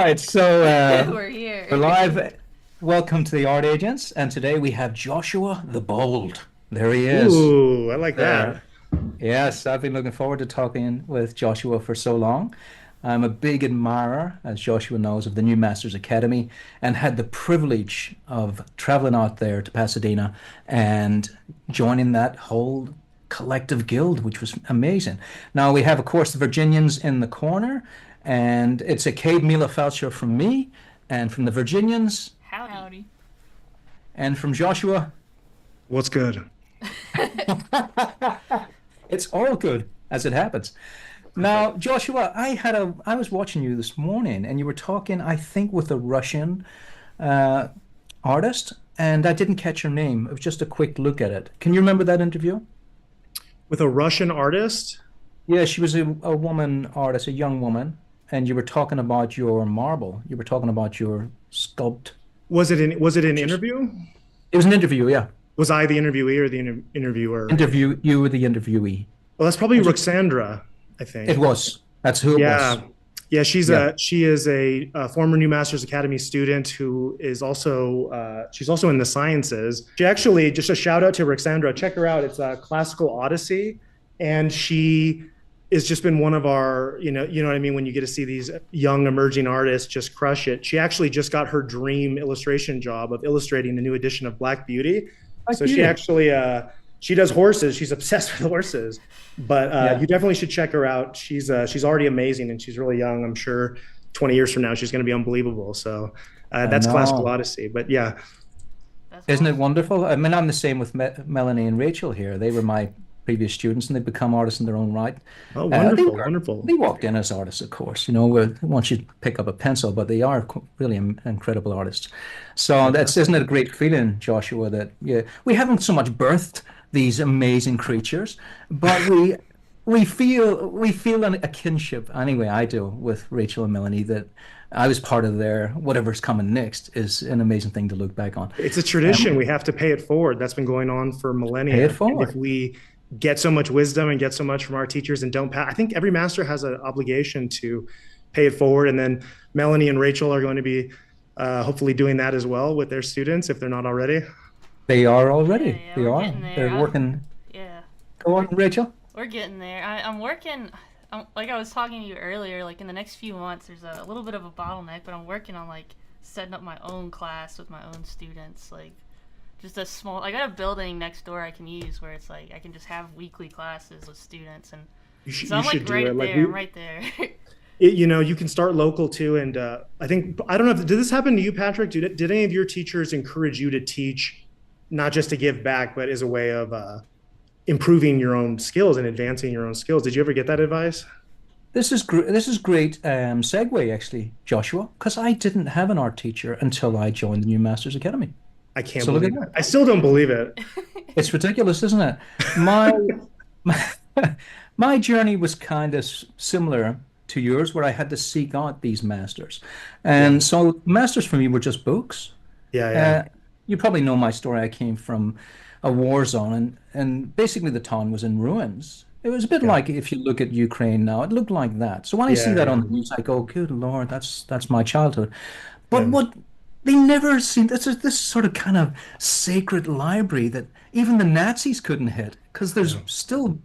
right, so We're here. we're live. Welcome to the Art Agents, and today we have Joshua the Bold. There he is. Ooh, I like that. There. Yes, I've been looking forward to talking with Joshua for so long. I'm a big admirer, as Joshua knows, of the New Masters Academy, and had the privilege of traveling out there to Pasadena and joining that whole collective guild, which was amazing. Now we have, of course, the Virginians in the corner, and it's a Cade Mila Felcher from me, and from the Virginians, Howdy. and from Joshua. What's good? It's all good as it happens. Now, Joshua, I was watching you this morning, and you were talking, I think, with a Russian uh, artist, and I didn't catch her name. It was just a quick look at it. Can you remember that interview? With a Russian artist? Yeah, she was a woman artist, a young woman, and you were talking about your marble. You were talking about your sculpt. Was it an interview? It was an interview, yeah. Was I the interviewee or the interviewer? You were the interviewee. Well, that's probably Roxandra, I think. It was. That's who it Yeah. was. Yeah, Yeah. she is a former New Masters Academy student who is also she's also in the sciences. She actually, just a shout out to Roxandra, check her out. It's a Classical Odyssey, and she has just been one of our, you know what I mean, when you get to see these young emerging artists just crush it. She actually just got her dream illustration job of illustrating the new edition of Black Beauty. Like So you. she actually she does horses. She's obsessed with horses. But Yeah. you definitely should check her out. She's already amazing, and she's really young. I'm sure 20 years from now she's going to be unbelievable. So that's know. Classical Odyssey. But yeah, That's Isn't it awesome. wonderful? I mean, I'm the same with Melanie and Rachel here. They were my previous students, and they've become artists in their own right. oh, They wonderful, were, wonderful. they walked in as artists, of course, once you pick up a pencil, but they are really incredible artists. So isn't it a great feeling, Joshua, that yeah, we haven't so much birthed these amazing creatures, but we feel a kinship. Anyway, I do with Rachel and Melanie that I was part of their whatever's coming next is an amazing thing to look back on. It's a tradition. We have to pay it forward. That's been going on for millennia. Pay it And forward. if we get so much wisdom and get so much from our teachers and don't pass, I think every master has an obligation to pay it forward. And then Melanie and Rachel are going to be hopefully doing that as well with their students if they're not already. They are already. Yeah, They we're are. getting there. They're working. Yeah, Go on, Rachel. we're getting there. I'm working. Like I was talking to you earlier, like in the next few months, there's a little bit of a bottleneck, but I'm working on like setting up my own class with my own students. Like just a small. I got a building next door I can use where it's like I can just have weekly classes with students, and so You I'm should like do right it. Like there. I'm right there. you can start local too. And I don't know if, did this happen to you, Patrick? Did any of your teachers encourage you to teach, not just to give back, but as a way of improving your own skills and advancing your own skills? Did you ever get that advice? This is great segue actually, Joshua, because I didn't have an art teacher until I joined the New Masters Academy. I can't So look believe at it. that. I still don't believe it. It's ridiculous, isn't it? My my, my journey was kind of similar to yours, where I had to seek out these masters, Yeah. and so masters for me were just books. Yeah, yeah. Uh, you probably know my story. I came from a war zone, and basically the town was in ruins. It was a bit Yeah. like if you look at Ukraine now, it looked like that. So when I see Yeah, that yeah. on the news, I go, "Good Lord, that's my childhood." But Yeah. what they never seem this sort of kind of sacred library that even the Nazis couldn't hit because there's Yeah. still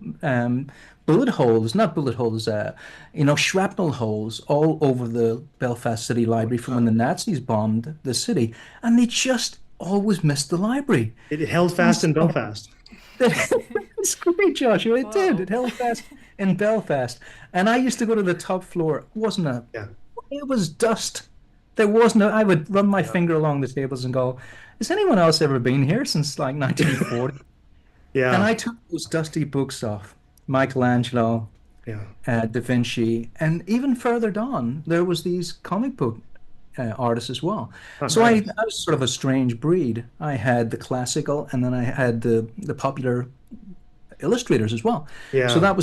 bullet holes, not bullet holes, shrapnel holes all over the Belfast City Library from when the Nazis bombed the city, and they just always missed the library. It held fast in Belfast. It's great, Joshua. It did. Whoa. It held fast in Belfast, and I used to go to the top floor. Yeah. It was dust. There was no. I would run my Yeah. finger along the tables and go, "Has anyone else ever been here since like 1940?" And Yeah. I took those dusty books off. Michelangelo, Yeah. Da Vinci, and even further down, there was these comic book artists as well. Oh, So I, nice. I was sort of a strange breed. I had the classical, and then I had the popular illustrators as well. So Yeah.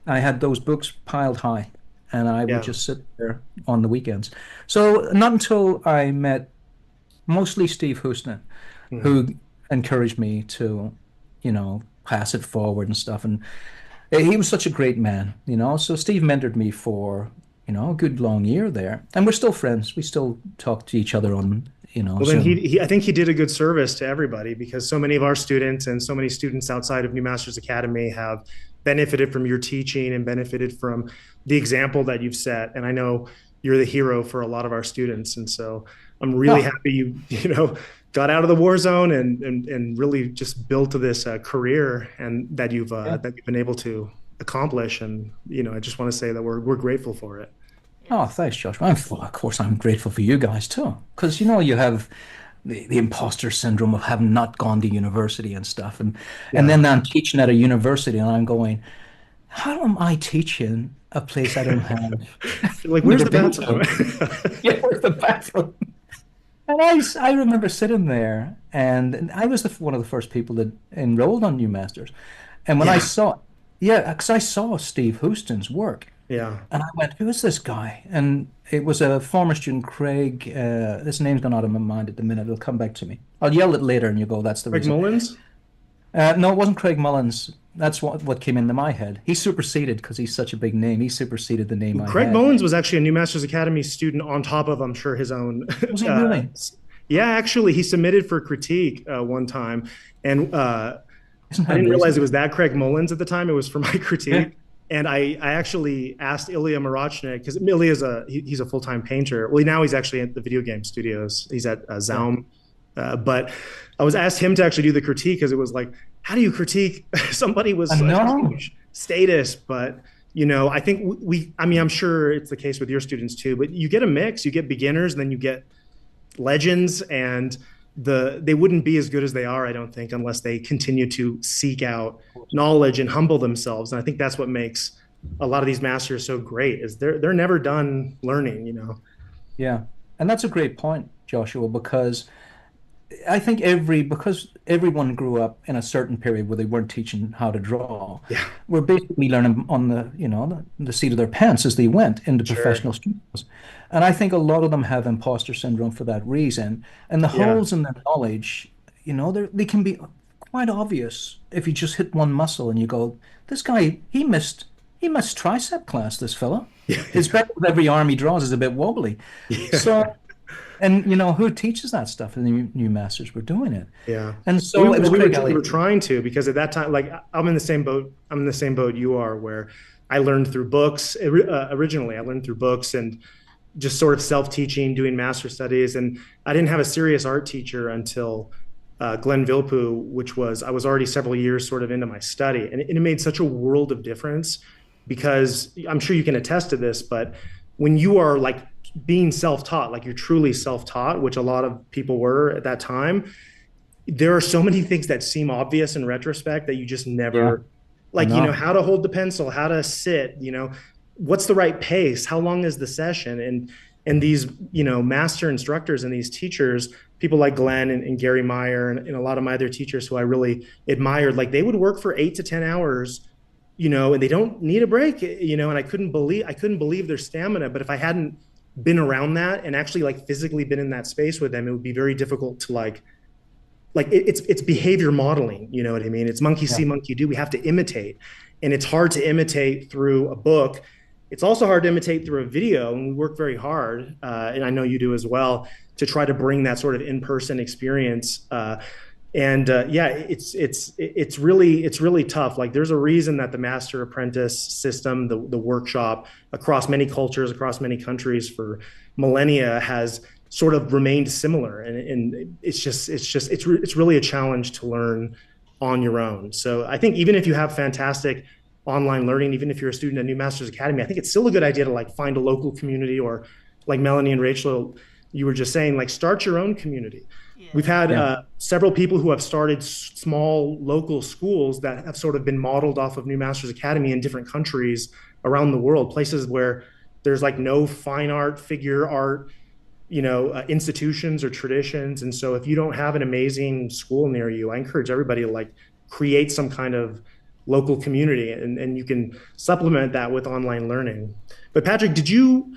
I had those books piled high, and I would Yeah. just sit there on the weekends. So not until I met mostly Steve Houston, Mhm. who encouraged me to, pass it forward and stuff. And he was such a great man. So Steve mentored me for a good long year there. And we're still friends. We still talk to each other on, Well, then Zoom. I think he did a good service to everybody because so many of our students and so many students outside of New Masters Academy have benefited from your teaching and benefited from the example that you've set. And I know you're the hero for a lot of our students. And so I'm really Oh, happy got out of the war zone and really just built this career and yeah. that you've been able to accomplish. And I just want to say that we're grateful for it. Oh, Yes. thanks, Josh. Of course, I'm grateful for you guys too, because you have the imposter syndrome of having not gone to university and stuff, and Yeah. then I'm teaching at a university, and I'm going, how am I teaching a place I don't have Like, where's never the been bathroom? to? Yeah, where's the bathroom? And I remember sitting there, and I was one of the first people that enrolled on New Masters, and when I Yeah. saw, yeah, because I saw Steve Houston's work. Yeah. And I went, who is this guy? And it was a former student, Craig. This name's gone out of my mind at the minute. It'll come back to me. I'll yell it later and you go, that's the Greg reason. Mullins? No, it wasn't Craig Mullins. That's what came into my head. He superseded, because he's such a big name, he superseded the name I Craig had. Mullins was actually a New Masters Academy student on top of, I'm sure, his own. Was he Uh, really? yeah, actually, he submitted for critique one time. And Isn't I that didn't realize it amazing? was that Craig Mullins at the time. It was for my Yeah. critique. And I actually asked Ilya Marachnik, because Ilya is he's a full-time painter. Well, now he's actually at the video game studios. He's at Yeah. Zaum. But I was asked him to actually do the critique because it was like, how do you critique somebody with I such know. huge status? But I think I mean, I'm sure it's the case with your students too, but you get a mix. You get beginners, and then you get legends, and they wouldn't be as good as they are, I don't think, unless they continue to seek out knowledge and humble themselves. And I think that's what makes a lot of these masters so great is they're never done learning. Yeah. And that's a great point, Joshua, because because everyone grew up in a certain period where they weren't teaching how to draw, Yeah, we're basically learning on the seat of their pants as they went into sure. professional studios. And I think a lot of them have imposter syndrome for that reason. And the Yeah. holes in their knowledge, they can be quite obvious if you just hit one muscle and you go, this guy, he missed tricep class, this fella. His Yeah. back with every arm he draws is a bit wobbly. Yeah. So, and who teaches that stuff? And the new masters were doing it. Yeah. And so it was Craig We were Elliott. trying to, because at that time, like, I'm in the same boat. I'm in the same boat you are, where I learned through books. Originally, I learned through books and just sort of self-teaching, doing master studies. And I didn't have a serious art teacher until Glenn Vilpu, I was already several years sort of into my study. And it made such a world of difference because I'm sure you can attest to this, but when you are like being self-taught, like you're truly self-taught, which a lot of people were at that time, there are so many things that seem obvious in retrospect that you just Yeah, never, I like, know. how to hold the pencil, how to sit, what's the right pace, how long is the session, and these master instructors and these teachers, people like Glenn and Gary Meyer and a lot of my other teachers who I really admired, like they would work for 8 to 10 hours, and they don't need a break, and I couldn't believe their stamina. But if I hadn't been around that and actually like physically been in that space with them, it would be very difficult to it's behavior modeling. You know what I mean? It's monkey Yeah. see, monkey do. We have to imitate, and it's hard to imitate through a book. It's also hard to imitate through a video, and we work very hard, and I know you do as well, to try to bring that sort of in-person experience. And it's really tough. Like there's a reason that the master apprentice system, the workshop across many cultures, across many countries for millennia has sort of remained similar, and it's really a challenge to learn on your own. So I think even if you have fantastic online learning, even if you're a student at New Masters Academy, I think it's still a good idea to like find a local community, or like Melanie and Rachel, you were just saying, like start your own community. We've Yeah. had Yeah. several people who have started small local schools that have sort of been modeled off of New Masters Academy in different countries around the world, places where there's like no fine art, figure art, institutions or traditions. And so if you don't have an amazing school near you, I encourage everybody to like create some kind of local community, and you can supplement that with online learning. But Patrick, did you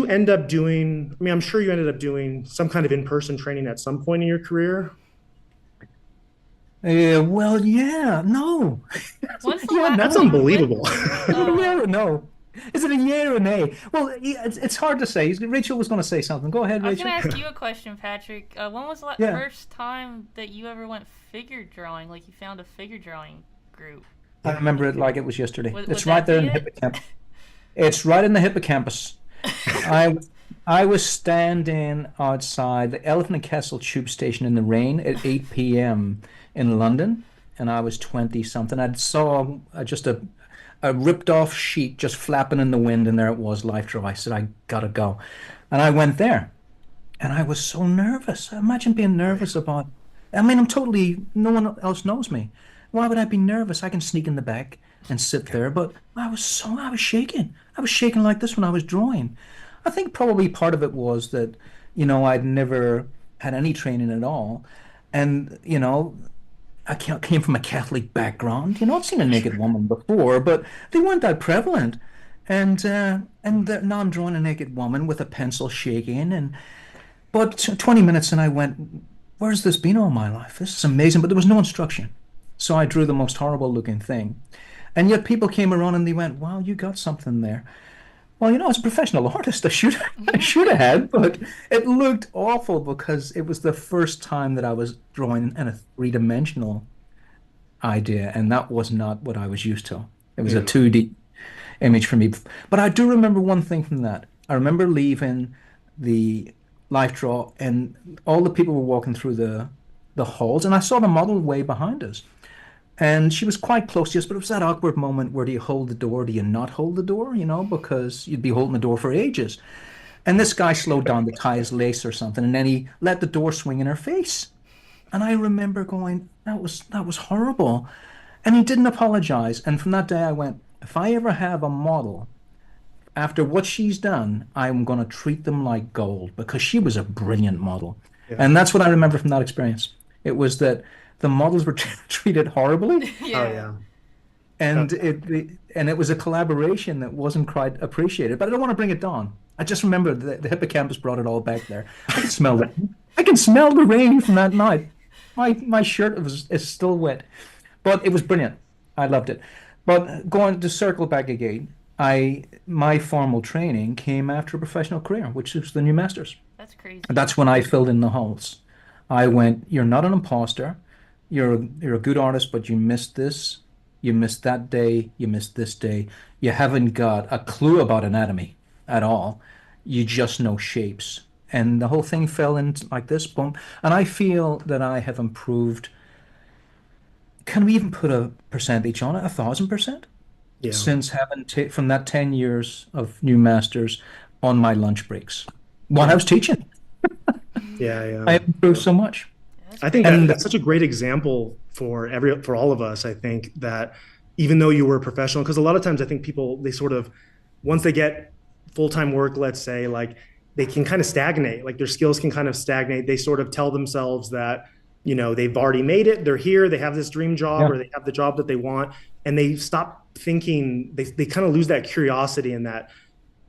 end up doing, I mean, I'm sure you ended up doing some kind of in-person training at some point in your career. Well, yeah, no. When's the Yeah, last? That's no. When? unbelievable. Uh, Yeah, no. Is it a yay or an A? Well, it's hard to say. Rachel was going to say something. Go ahead, I was gonna Rachel. ask you a question, Patrick. When was the Yeah, first time that you ever went figure drawing? Like you found a figure drawing group? I remember it like it was yesterday. Would It's right that there be in the it? hippocampus. It's right in the hippocampus. I I was standing outside the Elephant and Castle tube station in the rain at 8 p.m. in London, and I was 20 something. I saw just a ripped off sheet just flapping in the wind, and there it was, life draw. I said, I gotta go. And I went there, and I was so nervous. Imagine being nervous about, I mean, no one else knows me. Why would I be nervous? I can sneak in the back and sit there, but I was shaking. I was shaking like this when I was drawing. I think probably part of it was that, I'd never had any training at all. And, came from a Catholic background. I've seen a naked woman before, but they weren't that prevalent. And now I'm drawing a naked woman with a pencil shaking. But 20 minutes and I went, where's this been all my life? This is amazing. But there was no instruction. So I drew the most horrible looking thing. And yet people came around and they went, wow, you got something there. Well, as a professional artist, I should have had, but it looked awful because it was the first time that I was drawing in a three-dimensional idea, and that was not what I was used to. It was a Yeah. 2D image for me. But I do remember one thing from that. I remember leaving the life draw, and all the people were walking through the halls, and I saw the model way behind us. And she was quite close to us, but it was that awkward moment where do you hold the door, do you not hold the door, because you'd be holding the door for ages. And this guy slowed down to tie his lace or something, and then he let the door swing in her face. And I remember going, that was horrible. And he didn't apologize. And from that day I went, if I ever have a model, after what she's done, I'm going to treat them like gold because she was a brilliant model. Yeah. And that's what I remember from that experience. It was that the models were treated horribly, Oh Yeah. yeah. and it was a collaboration that wasn't quite appreciated. But I don't want to bring it down. I just remember the hippocampus brought it all back there. I can smell it. I can smell the rain from that night. My shirt is still wet, but it was brilliant. I loved it. But going to circle back again, my formal training came after a professional career, which was the new masters. That's crazy. And that's when I filled in the holes. I went, you're not an imposter. You're a good artist, but you missed this. You missed that day. You missed this day. You haven't got a clue about anatomy at all. You just know shapes. And the whole thing fell in like this, boom. And I feel that I have improved. Can we even put a percentage on it? 1,000%? Yeah. Since having from that 10 years of new masters on my lunch breaks. While I Yeah. was teaching, Yeah. Yeah. I have improved so much. That's I think crazy. that And that's such a great example for all of us. I think that even though you were a professional, because a lot of times I think people they sort of once they get full-time work, let's say, like they can kind of stagnate, like their skills can kind of stagnate. They sort of tell themselves that, they've already made it, they're here, they have this dream job yeah, or they have the job that they want, and they stop thinking, they kind of lose that curiosity and that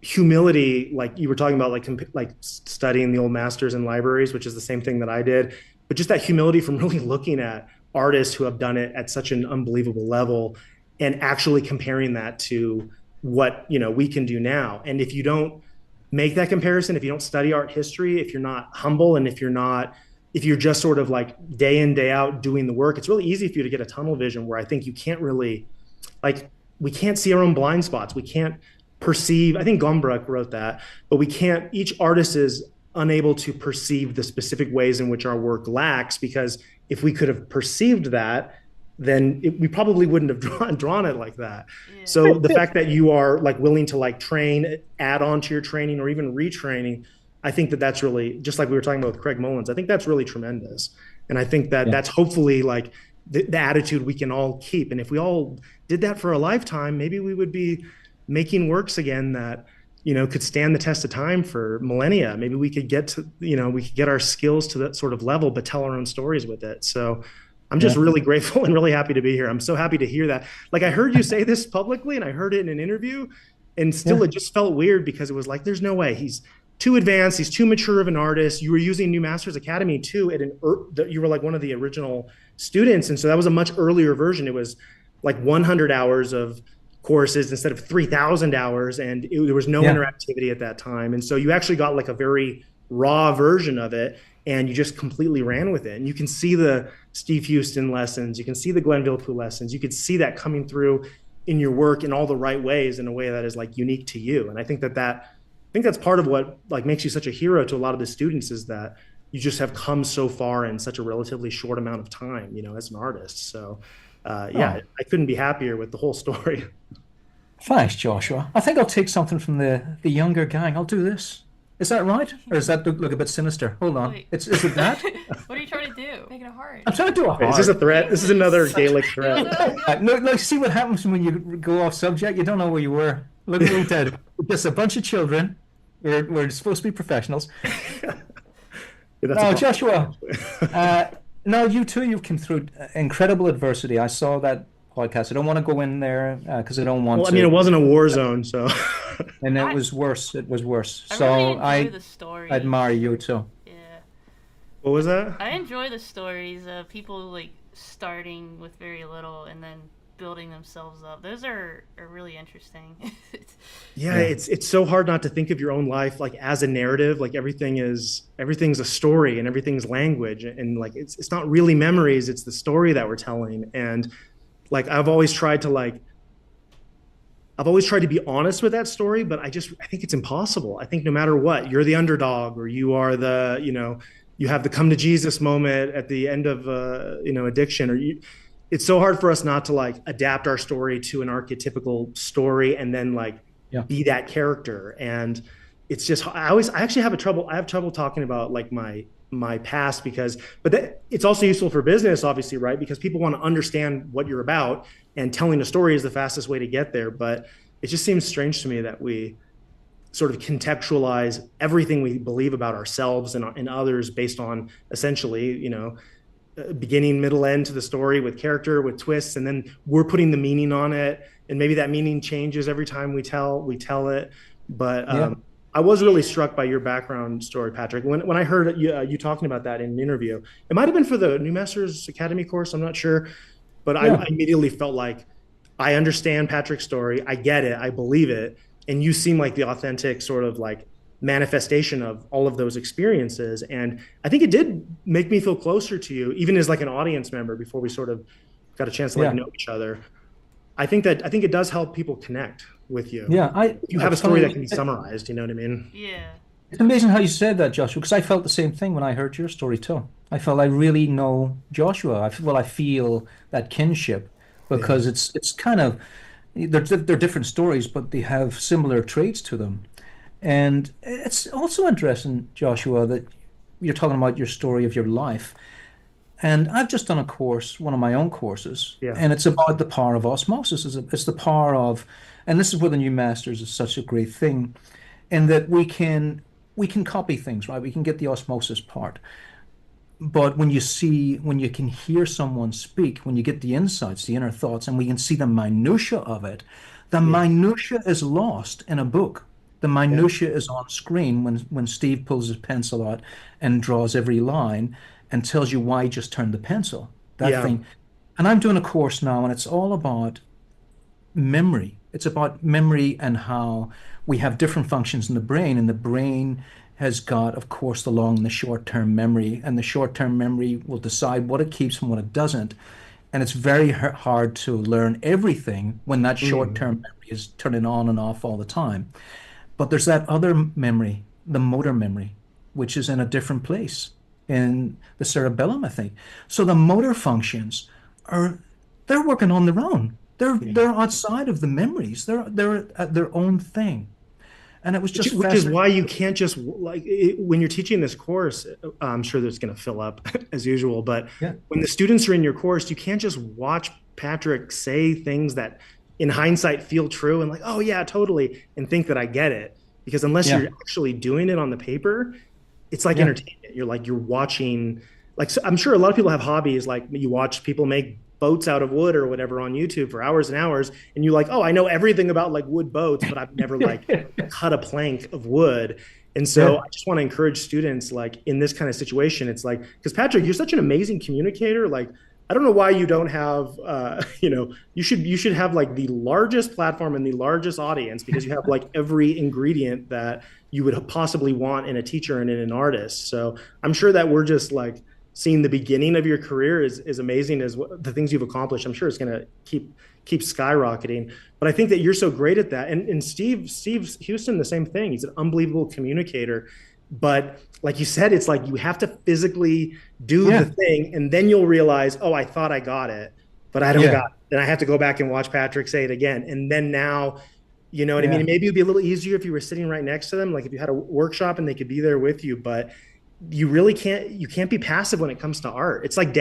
humility, like you were talking about, like studying the old masters in libraries, which is the same thing that I did, but just that humility from really looking at artists who have done it at such an unbelievable level and actually comparing that to what we can do now. And if you don't make that comparison, if you don't study art history, if you're not humble, and if you're just sort of like day in day out doing the work, it's really easy for you to get a tunnel vision where I think you can't really, like, we can't see our own blind spots, we can't perceive. I think Gombrich wrote that, but we can't, each artist is unable to perceive the specific ways in which our work lacks, because if we could have perceived that, then we probably wouldn't have drawn it like that. Yeah. So the fact that you are like willing to like train, add on to your training, or even retraining, I think that that's really, just like we were talking about with Craig Mullins, I think that's really tremendous. And I think that yeah, that's hopefully like the attitude we can all keep. And if we all did that for a lifetime, maybe we would be making works again that could stand the test of time for millennia. Maybe we could get to, we could get our skills to that sort of level, but tell our own stories with it. So I'm just yeah, really grateful and really happy to be here. I'm so happy to hear that. Like, I heard you say this publicly and I heard it in an interview, and still yeah. it just felt weird because it was like, there's no way, he's too advanced, he's too mature of an artist. You were using New Masters Academy too you were like one of the original students. And so that was a much earlier version. It was like 100 hours of courses instead of 3,000 hours, and there was no Yeah. interactivity at that time. And so you actually got like a very raw version of it, and you just completely ran with it. And you can see the Steve Houston lessons, you can see the Glenn Villepeu lessons, you could see that coming through in your work in all the right ways, in a way that is like unique to you. And I think that's part of what like makes you such a hero to a lot of the students, is that you just have come so far in such a relatively short amount of time, as an artist. So yeah, I couldn't be happier with the whole story. Thanks, Joshua. I think I'll take something from the younger gang. I'll do this. Is that right? Or does that look a bit sinister? Hold on. Wait. Is it that? What are you trying to do? Make it hard. I'm trying to do a Is this a heart. threat? This is another Gaelic threat. No, see what happens when you go off subject? You don't know where you were. Look what we did. Just a bunch of children. We're supposed to be professionals. Yeah, that's No, a Joshua. No, you too. You've come through incredible adversity. I saw that podcast. I don't want to go in there because I don't want Well, I to. mean, it wasn't a war zone, so And it I- was worse. It was worse. I So really enjoy I the stories. admire you too. Yeah. what was that? I enjoy the stories of people like starting with very little and then building themselves up. Those are really interesting. Yeah, it's so hard not to think of your own life like as a narrative. Like everything's a story, and everything's language, and like it's not really memories, it's the story that we're telling. And like I've always tried to be honest with that story, but I think it's impossible. I think no matter what, you're the underdog, or you are you have the come to Jesus moment at the end of addiction, it's so hard for us not to like adapt our story to an archetypical story and then like be that character. And it's just, I actually have trouble talking about like my past, it's also useful for business, obviously, right? Because people want to understand what you're about, and telling a story is the fastest way to get there. But it just seems strange to me that we sort of contextualize everything we believe about ourselves and others based on essentially, beginning, middle, end to the story, with character, with twists, and then we're putting the meaning on it, and maybe that meaning changes every time we tell it. But I was really struck by your background story, Patrick. When I heard you talking about that in an interview, it might have been for the New Masters Academy course, I'm not sure, but I immediately felt like I understand Patrick's story, I get it, I believe it, and you seem like the authentic sort of like manifestation of all of those experiences. And I think it did make me feel closer to you, even as like an audience member, before we sort of got a chance to like know each other. I think it does help people connect with you. Yeah, you have a story that can be summarized, you know what I mean? Yeah. It's amazing how you said that, Joshua, because I felt the same thing when I heard your story too. I felt I really know Joshua. I feel that kinship, because it's kind of, they're different stories, but they have similar traits to them. And it's also interesting, Joshua, that you're talking about your story of your life. And I've just done a course, one of my own courses, and it's about the power of osmosis. It's the power of, and this is where the New Masters is such a great thing, in that we can copy things, right? We can get the osmosis part. But when you can hear someone speak, when you get the insights, the inner thoughts, and we can see the minutia of it, the minutia is lost in a book. The minutia is on screen when Steve pulls his pencil out and draws every line and tells you why he just turned the pencil. That thing. And I'm doing a course now, and it's all about memory. It's about memory and how we have different functions in the brain, and the brain has got, of course, the long and the short-term memory, and the short-term memory will decide what it keeps and what it doesn't. And it's very hard to learn everything when that short-term memory is turning on and off all the time. But there's that other memory, the motor memory, which is in a different place in the cerebellum, I think. So the motor functions they're working on their own. They're outside of the memories. They're their own thing. And it was just which is why you can't just when you're teaching this course, I'm sure that's going to fill up as usual, but when the students are in your course, you can't just watch Patrick say things that in hindsight feel true and like, oh yeah, totally, and think that I get it. Because unless you're actually doing it on the paper, it's like entertainment. You're watching, like, so I'm sure a lot of people have hobbies, like you watch people make boats out of wood or whatever on YouTube for hours and hours, and you're like, oh, I know everything about like wood boats, but I've never like cut a plank of wood. And so I just want to encourage students, like in this kind of situation, it's like, because Patrick, you're such an amazing communicator. Like I don't know why you don't have, you should have like the largest platform and the largest audience because you have like every ingredient that you would possibly want in a teacher and in an artist. So I'm sure that we're just like seeing the beginning of your career is amazing as the things you've accomplished. I'm sure it's going to keep skyrocketing. But I think that you're so great at that. And Steve Houston, the same thing. He's an unbelievable communicator. But like you said, it's like you have to physically do the Yeah, thing, and then you'll realize, oh, I thought I got it, but I don't yeah, got it. Then I have to go back and watch Patrick say it again. And then now, you know what I mean? yeah, Maybe it'd be a little easier if you were sitting right next to them, like if you had a workshop and they could be there with you, but you can't be passive when it comes to art. It's like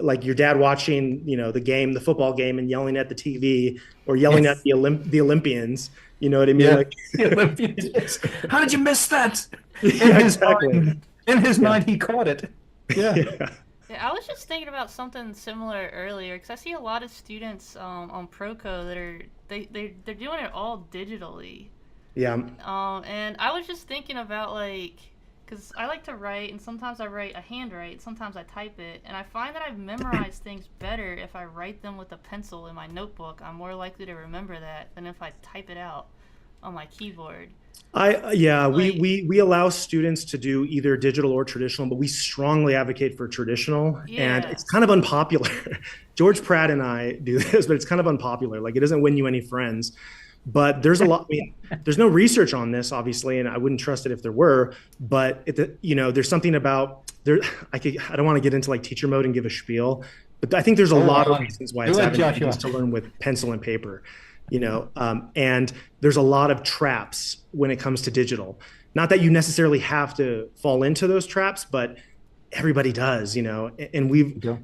like your dad watching, the football game and yelling at the TV or yelling at yes, the Olympians. You know what I mean? yeah. Like, The Olympians. How did you miss that? In yeah, his exactly. mind, in his Yeah. mind, he caught it. Yeah. Yeah. Yeah, I was just thinking about something similar earlier because I see a lot of students on Proco that are they're doing it all digitally. Yeah. And I was just thinking about like, because I like to write, and sometimes I write a handwrite, sometimes I type it, and I find that I memorize things better if I write them with a pencil in my notebook. I'm more likely to remember that than if I type it out on my keyboard. Yeah, we, Like, we we allow students to do either digital or traditional, but we strongly advocate for traditional, and yeah, it's kind of unpopular. George Pratt and I do this, but it's kind of unpopular. Like it doesn't win you any friends. But there's a lot. I mean, there's no research on this, obviously, and I wouldn't trust it if there were. But there's something about there. I don't want to get into like teacher mode and give a spiel, but I think there's a Go lot of on. reasons why Do it's it, advantageous Joshua. to learn with pencil and paper. And there's a lot of traps when it comes to digital. Not that you necessarily have to fall into those traps, but everybody does. And Go.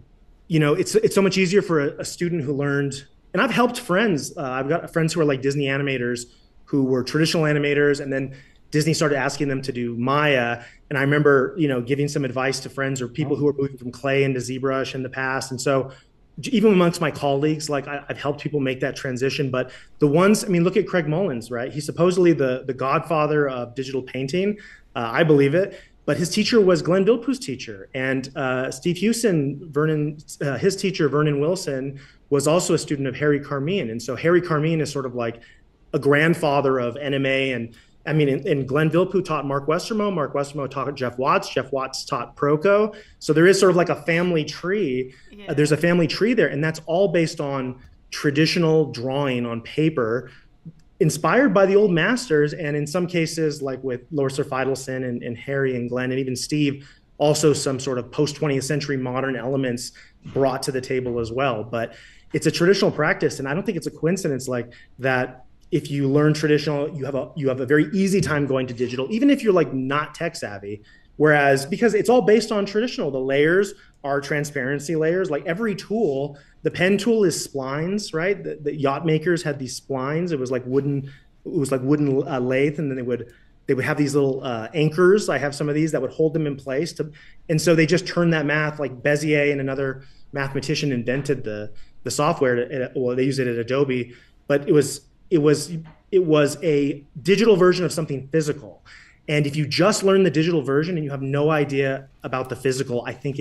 it's so much easier for a student who learned, and I've helped friends. I've got friends who are like Disney animators who were traditional animators, and then Disney started asking them to do Maya. And I remember, giving some advice to friends or people Oh, who were moving from clay into ZBrush in the past. And so even amongst my colleagues, like I've helped people make that transition. But the ones, I mean, look at Craig Mullins, right? He's supposedly the godfather of digital painting. I believe it. But his teacher was Glenn Vilppu's teacher. And Steve Houston, his teacher, Vernon Wilson, was also a student of Harry Carmine. And so Harry Carmine is sort of like a grandfather of NMA. And I mean, and Glenn Vilppu taught Mark Westermo. Mark Westermo taught Jeff Watts. Jeff Watts taught Proco. So there is sort of like a family tree. yeah, There's a family tree there. And that's all based on traditional drawing on paper inspired by the old masters, and in some cases, like with Lower Sir Feidelson and Harry and Glenn and even Steve, also some sort of post 20th century modern elements brought to the table as well. But it's a traditional practice, and I don't think it's a coincidence like that. If you learn traditional, you have a very easy time going to digital, even if you're like not tech savvy. Whereas because it's all based on traditional, the layers are transparency layers. Like every tool, the pen tool is splines, right? The yacht makers had these splines. It was like wooden. It was like wooden lathe, and then they would have these little anchors. I have some of these that would hold them in place. And so they just turned that math. Like Bezier and another mathematician invented the software. Well, they use it at Adobe, but it was a digital version of something physical. And if you just learn the digital version and you have no idea about the physical, I think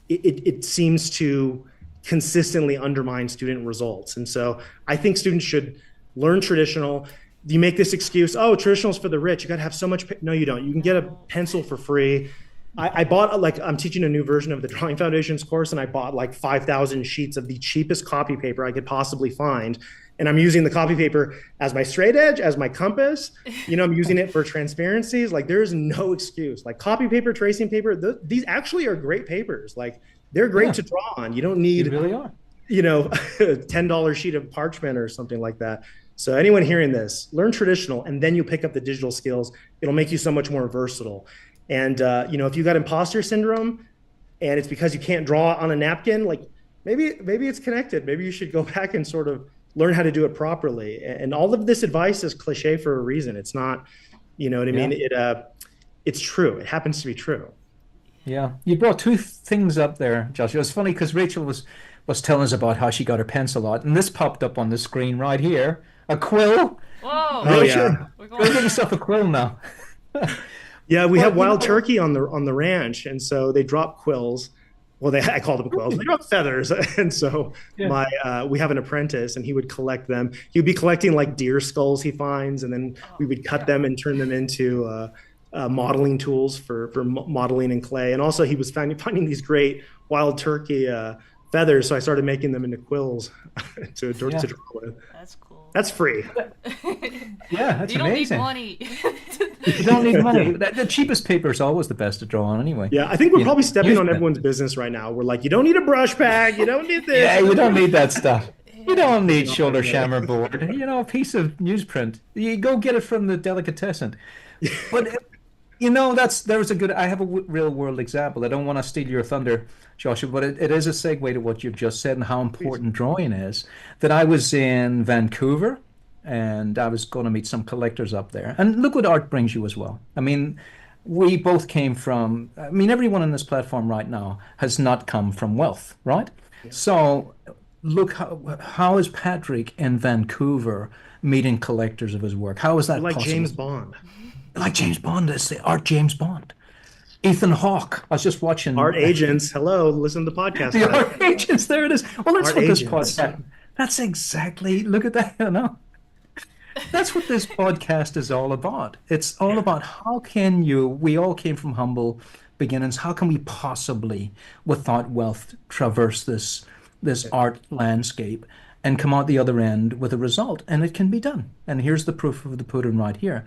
it seems to consistently undermine student results. And so I think students should learn traditional. You make this excuse, oh, traditional is for the rich. You got to have so much. No, you don't. You can get a no, pencil for free. I bought, like, I'm teaching a new version of the Drawing Foundations course, and I bought like 5,000 sheets of the cheapest copy paper I could possibly find. And I'm using the copy paper as my straight edge, as my compass. I'm using it for transparencies. Like, there's no excuse. Like, copy paper, tracing paper, these actually are great papers. Like, they're great yeah, to draw on. You don't you need, really are. a $10 sheet of parchment or something like that. So anyone hearing this, learn traditional, and then you pick up the digital skills. It'll make you so much more versatile. And if you got imposter syndrome, and it's because you can't draw on a napkin, like maybe it's connected. Maybe you should go back and sort of learn how to do it properly. And all of this advice is cliche for a reason. It's not, you know what I Yeah. mean? It's true. It happens to be true. Yeah, you brought two things up there, Josh. It was funny because Rachel was telling us about how she got her pencil out, and this popped up on the screen right here. A quill. whoa, Oh Rachel, yeah. we're go going get there. yourself a quill now. Yeah, we Well, have wild turkey on the ranch, and so they drop quills. well, I called them quills. They're feathers, and so Yeah. we have an apprentice, and he would collect them. He would be collecting like deer skulls he finds, and then we Oh, would cut yeah. them and turn them into modeling tools for modeling in clay. And also, he was finding these great wild turkey feathers, so I started making them into quills Yeah. to draw with. That's cool. That's free. Yeah, that's You don't need amazing. money. You don't need money. The cheapest paper is always the best to draw on anyway. Yeah, I think we're You know, probably stepping on newsprint. everyone's business right now. We're like, you don't need a brush pack, you don't need this. Yeah, you don't need that stuff. You Yeah. don't need No, shoulder no. shammer board. A piece of newsprint. You go get it from the delicatessen. But there's a good. I have a real world example. I don't want to steal your thunder, Joshua, but it is a segue to what you've just said and how Please. important drawing is. That I was in Vancouver, and I was going to meet some collectors up there. And look what art brings you as well. I mean, we both came from. I mean, everyone on this platform right now has not come from wealth, right? Yeah. So look how is Patrick in Vancouver meeting collectors of his work? How is We're that like possible? James Bond. Like James Bond, it's the art James Bond. Ethan Hawke. I was just watching Art agents, hello, listen to the podcast. the art agents. There it is. Well, that's Art what this agents. podcast. That's exactly. Look at that. That's what this podcast is all about. It's all about how can you. We all came from humble beginnings. How can we possibly, without wealth, traverse this art landscape and come out the other end with a result? And it can be done. And here's the proof of the pudding right here.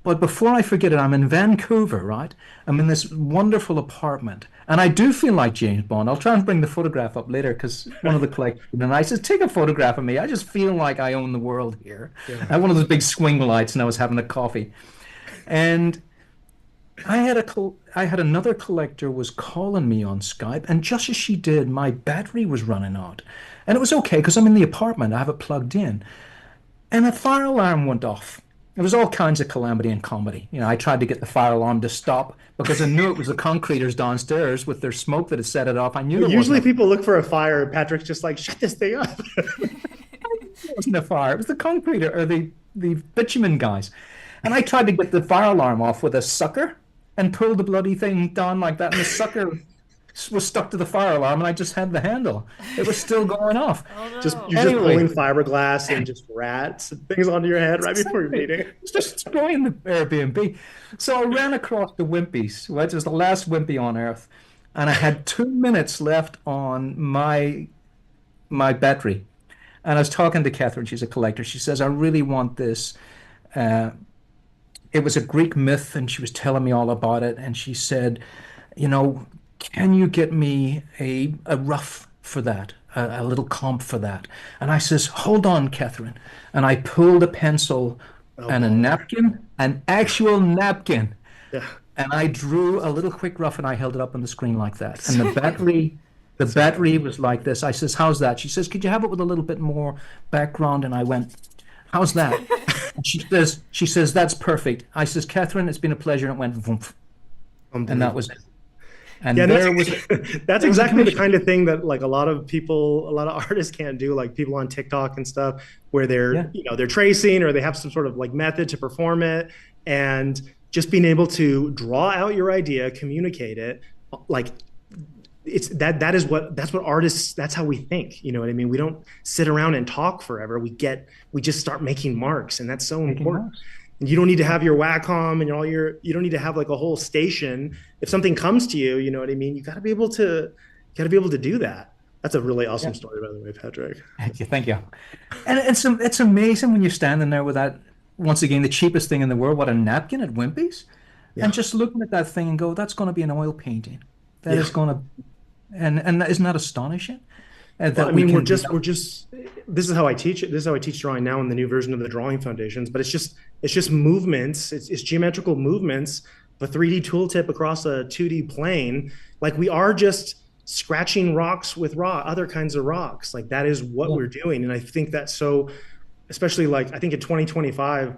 But before I forget it, I'm in Vancouver, right? I'm in this wonderful apartment. And I do feel like James Bond. I'll try and bring the photograph up later because one of the collectors and I says, take a photograph of me. I just feel like I own the world here. Yeah. I had one of those big swing lights and I was having a coffee. And I had another collector was calling me on Skype, and just as she did, my battery was running out. And it was okay because I'm in the apartment. I have it plugged in. And a fire alarm went off. There was all kinds of calamity and comedy. I tried to get the fire alarm to stop because I knew it was the concreters downstairs with their smoke that had set it off. I knew there Usually wasn't people look for a fire. Patrick's just like, shut this thing up. it wasn't a fire. It was the concreter or the bitumen guys. And I tried to get the fire alarm off with a sucker and pull the bloody thing down like that. And the sucker was stuck to the fire alarm, and I just had the handle. It was still going off. Oh Just no. you're Anyway. just pulling fiberglass and just rats and things onto your head right before your meeting. It's just destroying the Airbnb. So I ran across the Wimpy's, which is the last Wimpy on Earth, and I had 2 minutes left on my battery. And I was talking to Catherine. She's a collector. She says, "I really want this." Uh, it was a Greek myth, and she was telling me all about it. And she said, "Can you get me a rough for that, a little comp for that?" And I says, "Hold on, Catherine." And I pulled a pencil and a napkin, an actual napkin, Yeah. and I drew a little quick rough, and I held it up on the screen like that. And the battery was like this. I says, "How's that?" She says, "Could you have it with a little bit more background?" And I went, "How's that?" And she says, "That's perfect." I says, "Catherine, it's been a pleasure." And it went, "Vroom," and that was it. And Yeah, there was that's a exactly the commission. kind of thing that like a lot of artists can't do, like people on TikTok and stuff, where Yeah. they're tracing or they have some sort of like method to perform it, and just being able to draw out your idea, communicate it, like that's what artists, that's how we think. You know what I mean? We don't sit around and talk forever. We just start making marks, and that's so Making important. marks. And you don't need to have your Wacom and you don't need to have like a whole station. If something comes to you, you know what I mean? You got to be able to do that. That's a really awesome Yeah. story, by the way, Patrick. Thank you, thank you. And it's amazing when you're standing there with that, once again, the cheapest thing in the world, what, a napkin at Wimpy's, Yeah. and just looking at that thing and go, "That's going to be an oil painting. That is Yeah. going to," and isn't that astonishing? Well, That I we mean, can do that. we're just, this is how I teach it. This is how I teach drawing now in the new version of the drawing foundations, but it's just movements. It's geometrical movements, a 3D tooltip across a 2D plane. Like we are just scratching rocks with other kinds of rocks. Like that is what Yeah. we're doing. And I think that's so, especially like, I think in 2025,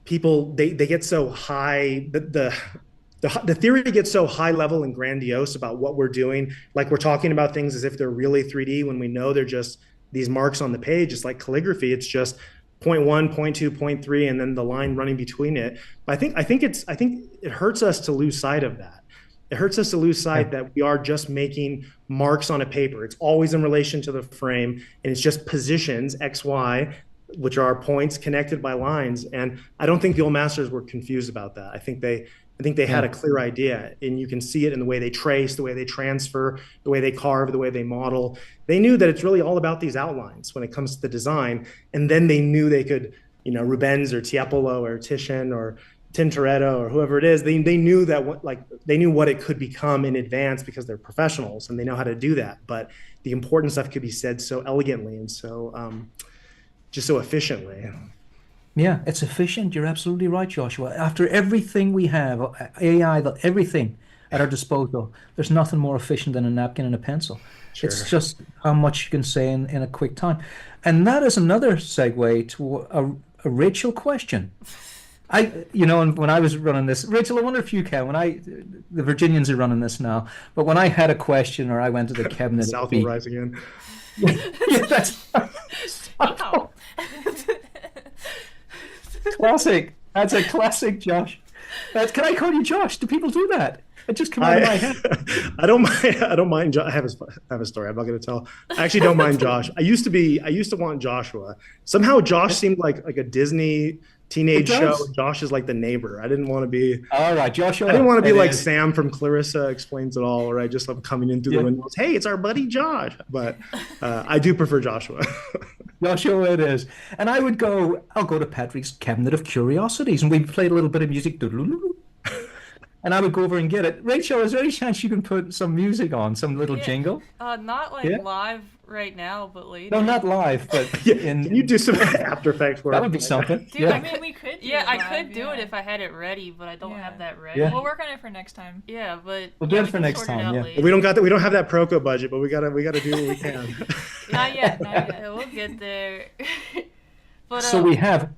people, they get so high, the theory gets so high level and grandiose about what we're doing. Like we're talking about things as if they're really 3D when we know they're just these marks on the page. It's like calligraphy. It's just point one, point two, point three, and then the line running between it. But I think it hurts us to lose sight of that. It hurts us to lose sight that we are just making marks on a paper. It's always in relation to the frame, and it's just positions, X, Y, which are points connected by lines. And I don't think the old masters were confused about that. I think they had a clear idea, and you can see it in the way they trace, the way they transfer, the way they carve, the way they model. They knew that it's really all about these outlines when it comes to the design. And then they knew they could, Rubens or Tiepolo or Titian or Tintoretto or whoever it is, they knew that they knew what it could become in advance because they're professionals and they know how to do that. But the important stuff could be said so elegantly and so just so efficiently. Yeah, it's efficient. You're absolutely right, Joshua. After everything we have, AI, everything at our disposal, there's nothing more efficient than a napkin and a pencil. Sure. It's just how much you can say in a quick time. And that is another segue to a Rachel question. When I was running this, Rachel, I wonder if you can, the Virginians are running this now, but when I had a question or I went to the cabinet. South will rise again. Yeah, that's classic. That's a classic, Josh. Can I call you Josh? Do people do that? It just came out of my head. I don't mind. I have a story. I'm not going to tell. I actually don't mind Josh. I used to want Joshua. Somehow Josh seemed like a Disney teenage show. Josh is like the neighbor. I didn't want to be. All right, Joshua. I didn't want to be like Sam from Clarissa Explains It All, or I just love coming in through the windows. Hey, it's our buddy Josh. But I do prefer Joshua. Joshua it is. And I'll go to Patrick's Cabinet of Curiosities, and we played a little bit of music. And I would go over and get it. Rachel, is there any chance you can put some music on, some little jingle? Not live right now, but later. No, not live, but can you do some After Effects work? That would be something. Dude, I mean, we could. I could do it if I had it ready, but I don't have that ready. Yeah. We'll work on it for next time. Yeah, but we'll do it for next time. Yeah. We don't have that Proco budget, but we gotta do what we can. Not yet. We'll get there. But so we have.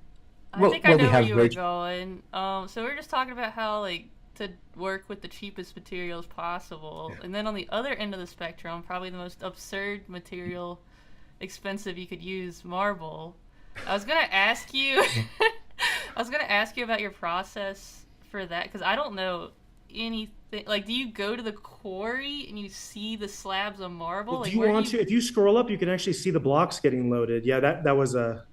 I think I know where you were going. So we're just talking about how to work with the cheapest materials possible, and then on the other end of the spectrum, probably the most absurd material, expensive you could use, marble. I was gonna ask you about your process for that, because I don't know anything. Do you go to the quarry and you see the slabs of marble? Well, do you want to? If you scroll up, you can actually see the blocks getting loaded. Yeah, that was a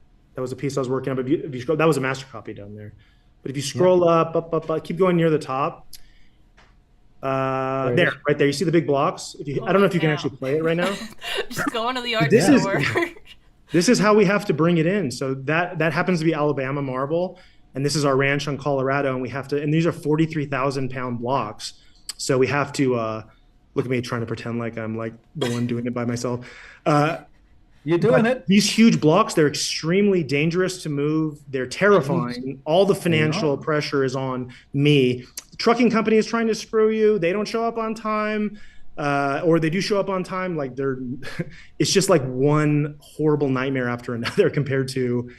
piece I was working on. But if you scroll, that was a master copy down there. But if you scroll up, keep going near the top. Right there. You see the big blocks? I don't know if you can actually play it right now. Just go into the art store. This is how we have to bring it in. So that happens to be Alabama marble, and this is our ranch on Colorado, and we have to. And these are 43,000 pound blocks. So we have to look at me trying to pretend like I'm like the one doing it by myself. You're doing it. These huge blocks, they're extremely dangerous to move. They're terrifying. All the financial pressure is on me. The trucking company is trying to screw you. They don't show up on time, or they do show up on time. It's just like one horrible nightmare after another compared to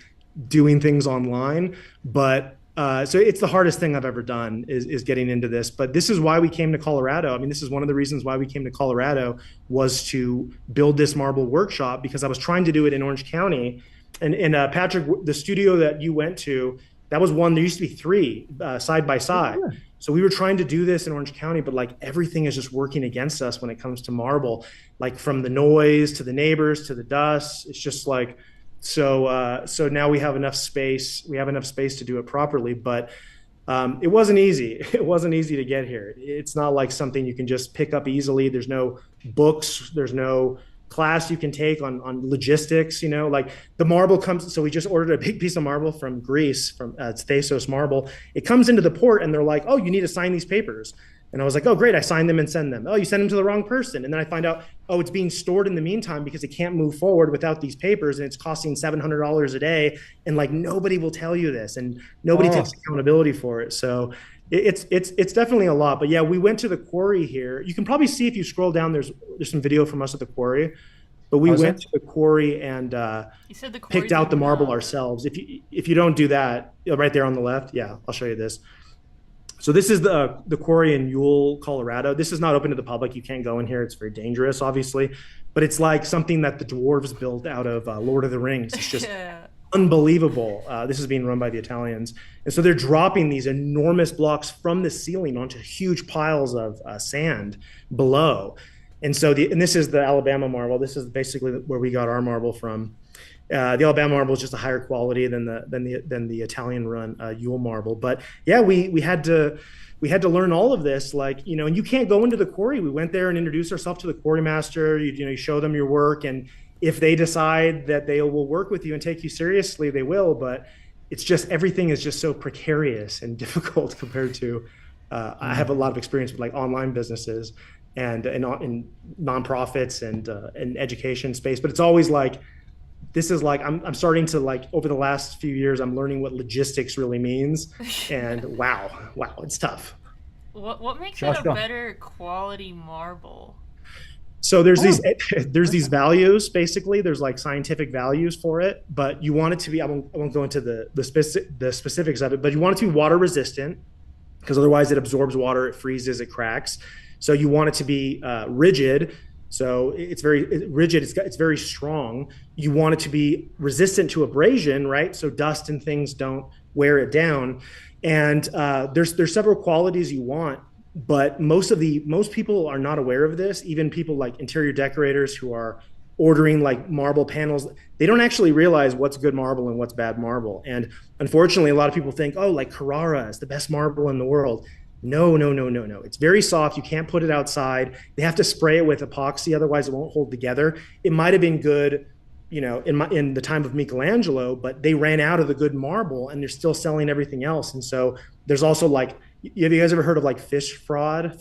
doing things online. But so it's the hardest thing I've ever done is getting into this. But this is why we came to Colorado. I mean, this is one of the reasons why we came to Colorado was to build this marble workshop, because I was trying to do it in Orange County. And Patrick, the studio that you went to, that was one. There used to be three side by side. Oh, yeah. So we were trying to do this in Orange County, but everything is just working against us when it comes to marble, from the noise to the neighbors to the dust. It's just so now we have enough space. We have enough space to do it properly, but it wasn't easy. It wasn't easy to get here. It's not like something you can just pick up easily. There's no books. There's no class you can take on logistics. The marble comes. So we just ordered a big piece of marble from Greece, from it's Thasos marble. It comes into the port, and they're like, "Oh, you need to sign these papers." And I was like, "Oh, great. I sign them and send them." "Oh, you send them to the wrong person." And then I find out, oh, it's being stored in the meantime because it can't move forward without these papers. And it's costing $700 a day. And nobody will tell you this, and nobody takes accountability for it. So it's definitely a lot. But yeah, we went to the quarry here. You can probably see if you scroll down, there's some video from us at the quarry. But we went to the quarry and picked out the marble ourselves. If you don't do that, right there on the left, yeah, I'll show you this. So this is the quarry in Ewell, Colorado. This is not open to the public. You can't go in here. It's very dangerous, obviously. But it's like something that the dwarves built out of Lord of the Rings. It's just unbelievable. This is being run by the Italians. And so they're dropping these enormous blocks from the ceiling onto huge piles of sand below. And so and this is the Alabama marble. This is basically where we got our marble from. The Alabama marble is just a higher quality than the Italian run Yule marble. But yeah, we had to learn all of this, like, you know, and you can't go into the quarry. We went there and introduced ourselves to the quarry master. You show them your work, and if they decide that they will work with you and take you seriously, they will. But it's just, everything is just so precarious and difficult compared to, I have a lot of experience with like online businesses and in nonprofits and education space, but it's always like, this is like, I'm starting to, like, over the last few years, I'm learning what logistics really means. And wow, it's tough. What makes it a better quality marble? So there's these values, basically. There's like scientific values for it, but you want it to be, I won't go into the specifics of it, but you want it to be water resistant, because otherwise it absorbs water, it freezes, it cracks. So you want it to be rigid. So it's very rigid, it's very strong. You want it to be resistant to abrasion, right? So dust and things don't wear it down. And there's several qualities you want, but most people are not aware of this. Even people like interior decorators who are ordering like marble panels, they don't actually realize what's good marble and what's bad marble. And unfortunately, a lot of people think, oh, like Carrara is the best marble in the world. No. It's very soft. You can't put it outside. They have to spray it with epoxy, otherwise it won't hold together. It might have been good, you know, in the time of Michelangelo, but they ran out of the good marble and they're still selling everything else. And so there's also like, have you guys ever heard of like fish fraud,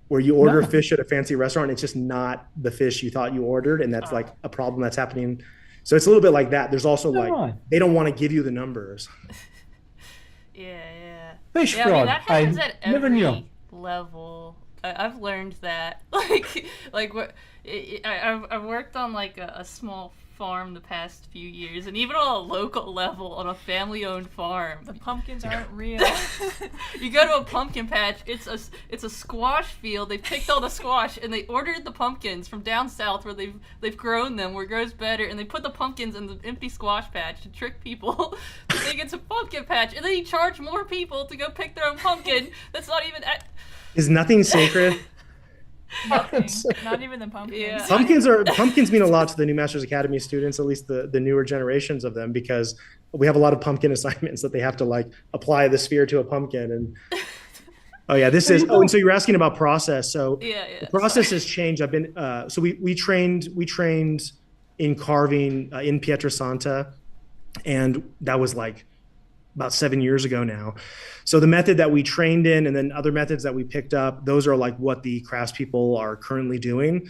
where you order fish at a fancy restaurant and it's just not the fish you thought you ordered, and that's like a problem that's happening. So it's a little bit like that. There's also like, they don't want to give you the numbers. Yeah. Fish yeah, fraud. I mean, that happens at never every knew. level. I've learned that. I've worked on like a small farm the past few years, and even on a local level on a family-owned farm. The pumpkins aren't real. You go to a pumpkin patch, it's a squash field. They picked all the squash and they ordered the pumpkins from down south where they've grown them, where it grows better, and they put the pumpkins in the empty squash patch to trick people to think it's a pumpkin patch, and then you charge more people to go pick their own pumpkin that's not even Is nothing sacred? Nothing. Not even the pumpkins. Yeah. Pumpkins mean a lot to the new Masters Academy students, at least the newer generations of them, because we have a lot of pumpkin assignments that they have to like apply the sphere to a pumpkin. And and so you're asking about process. So the process has changed. I've been so we trained in carving in Pietrasanta, and that was like about 7 years ago now. So the method that we trained in, and then other methods that we picked up, those are like what the craftspeople are currently doing.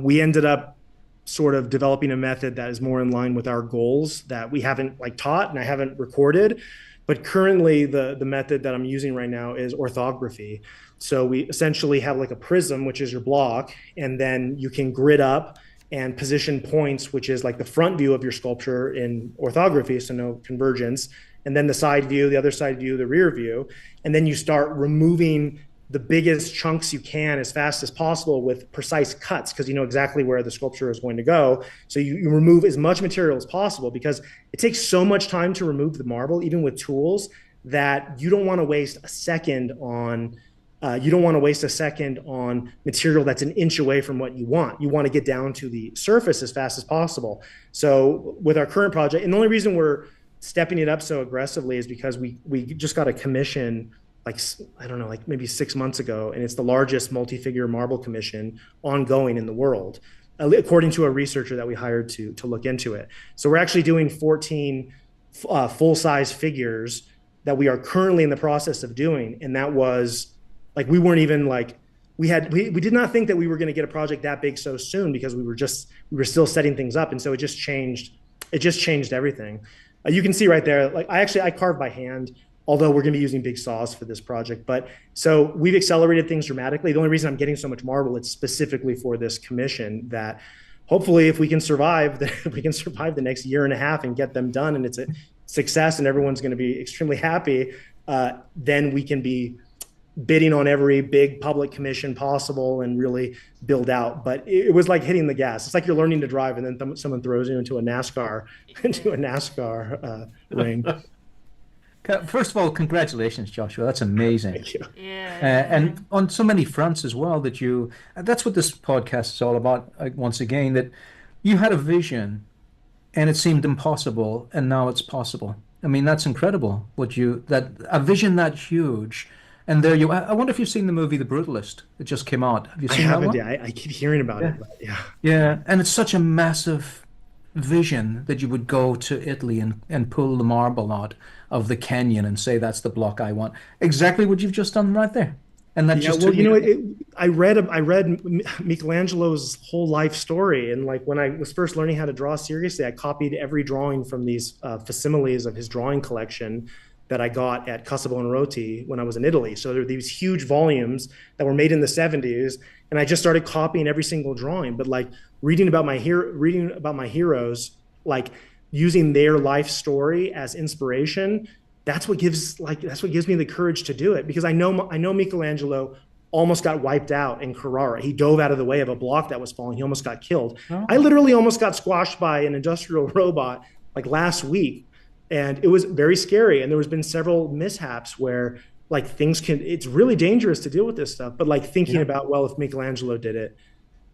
We ended up sort of developing a method that is more in line with our goals that we haven't like taught and I haven't recorded. But currently the method that I'm using right now is orthography. So we essentially have like a prism, which is your block, and then you can grid up and position points, which is like the front view of your sculpture in orthography, so no convergence, and then the side view, the other side view, the rear view. And then you start removing the biggest chunks you can as fast as possible with precise cuts, because you know exactly where the sculpture is going to go. So you remove as much material as possible, because it takes so much time to remove the marble, even with tools, that you don't want to waste a second on material that's an inch away from what you want. You want to get down to the surface as fast as possible. So with our current project, and the only reason we're stepping it up so aggressively is because we just got a commission, like, I don't know, like maybe 6 months ago, and it's the largest multi-figure marble commission ongoing in the world, according to a researcher that we hired to look into it. So we're actually doing 14 full-size figures that we are currently in the process of doing, and that was like, we weren't even like, we did not think that we were going to get a project that big so soon, because we were still setting things up, and so it just changed everything. You can see right there, like I carve by hand, although we're going to be using big saws for this project. But so we've accelerated things dramatically. The only reason I'm getting so much marble, it's specifically for this commission, that hopefully if we can survive the next year and a half and get them done, and it's a success and everyone's going to be extremely happy, then we can be bidding on every big public commission possible and really build out. But it was like hitting the gas. It's like you're learning to drive, and then someone throws you into a NASCAR ring. First of all, congratulations, Joshua. That's amazing. Thank you. Yeah. And on so many fronts as well that's what this podcast is all about, once again, that you had a vision and it seemed impossible and now it's possible. I mean, that's incredible that a vision that huge. And there I wonder if you've seen the movie The Brutalist. It just came out. Have you I seen that haven't. one? Yeah, I keep hearing about it. But yeah. Yeah. And it's such a massive vision that you would go to Italy and pull the marble out of the canyon and say, that's the block I want. Exactly what you've just done right there. And that just well, took me. I read Michelangelo's whole life story, and like when I was first learning how to draw seriously, I copied every drawing from these facsimiles of his drawing collection that I got at Casa Buonarroti when I was in Italy. So there were these huge volumes that were made in the 70s, and I just started copying every single drawing. But like reading about my heroes, like using their life story as inspiration, that's what gives me the courage to do it, because I know Michelangelo almost got wiped out in Carrara. He dove out of the way of a block that was falling. He almost got killed. Oh. I literally almost got squashed by an industrial robot like last week, and it was very scary. And there has been several mishaps where like it's really dangerous to deal with this stuff. But like thinking about, well, if Michelangelo did it,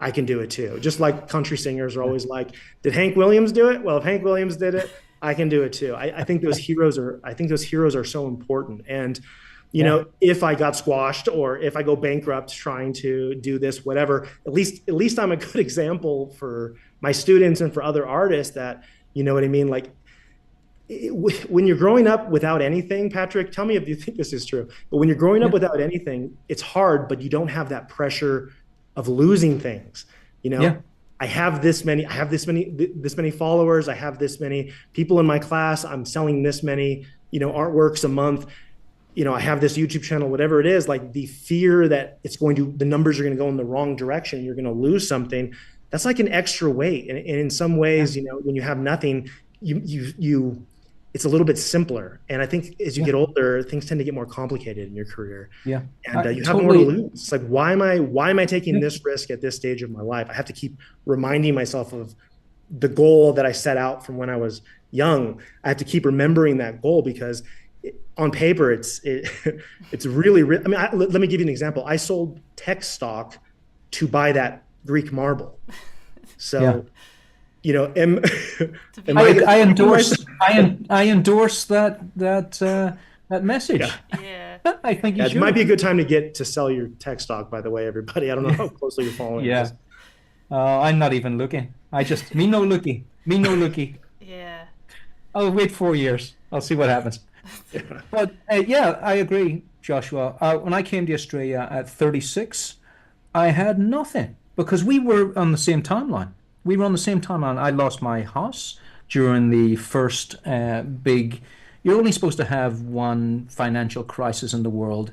I can do it too. Just like country singers are always like, did Hank Williams do it? Well, if Hank Williams did it, I can do it too. I think those heroes are so important. And you know, if I got squashed or if I go bankrupt trying to do this, whatever, at least I'm a good example for my students and for other artists that, you know what I mean? Like when you're growing up without anything, Patrick, tell me if you think this is true, but when you're growing up without anything, it's hard, but you don't have that pressure of losing things, you know? I have this many followers. I have this many people in my class. I'm selling this many, you know, artworks a month. You know, I have this YouTube channel, whatever it is. Like the fear that the numbers are going to go in the wrong direction. You're going to lose something. That's like an extra weight. And in some ways, you know, when you have nothing, it's a little bit simpler. And I think as you get older, things tend to get more complicated in your career. Yeah. And you have more to lose. It's like, why am I taking this risk at this stage of my life? I have to keep reminding myself of the goal that I set out from when I was young. I have to keep remembering that goal, because on paper, it's really, I mean, let me give you an example. I sold tech stock to buy that Greek marble. So, you know, I endorse that message. Yeah. I think you should. It might be a good time to sell your tech stock, by the way, everybody. I don't know how closely you're following this. I'm not even looking. Me no looky. Yeah. I'll wait 4 years. I'll see what happens. But I agree, Joshua. When I came to Australia at 36, I had nothing, because we were on the same timeline. I lost my house during the first big. You're only supposed to have one financial crisis in the world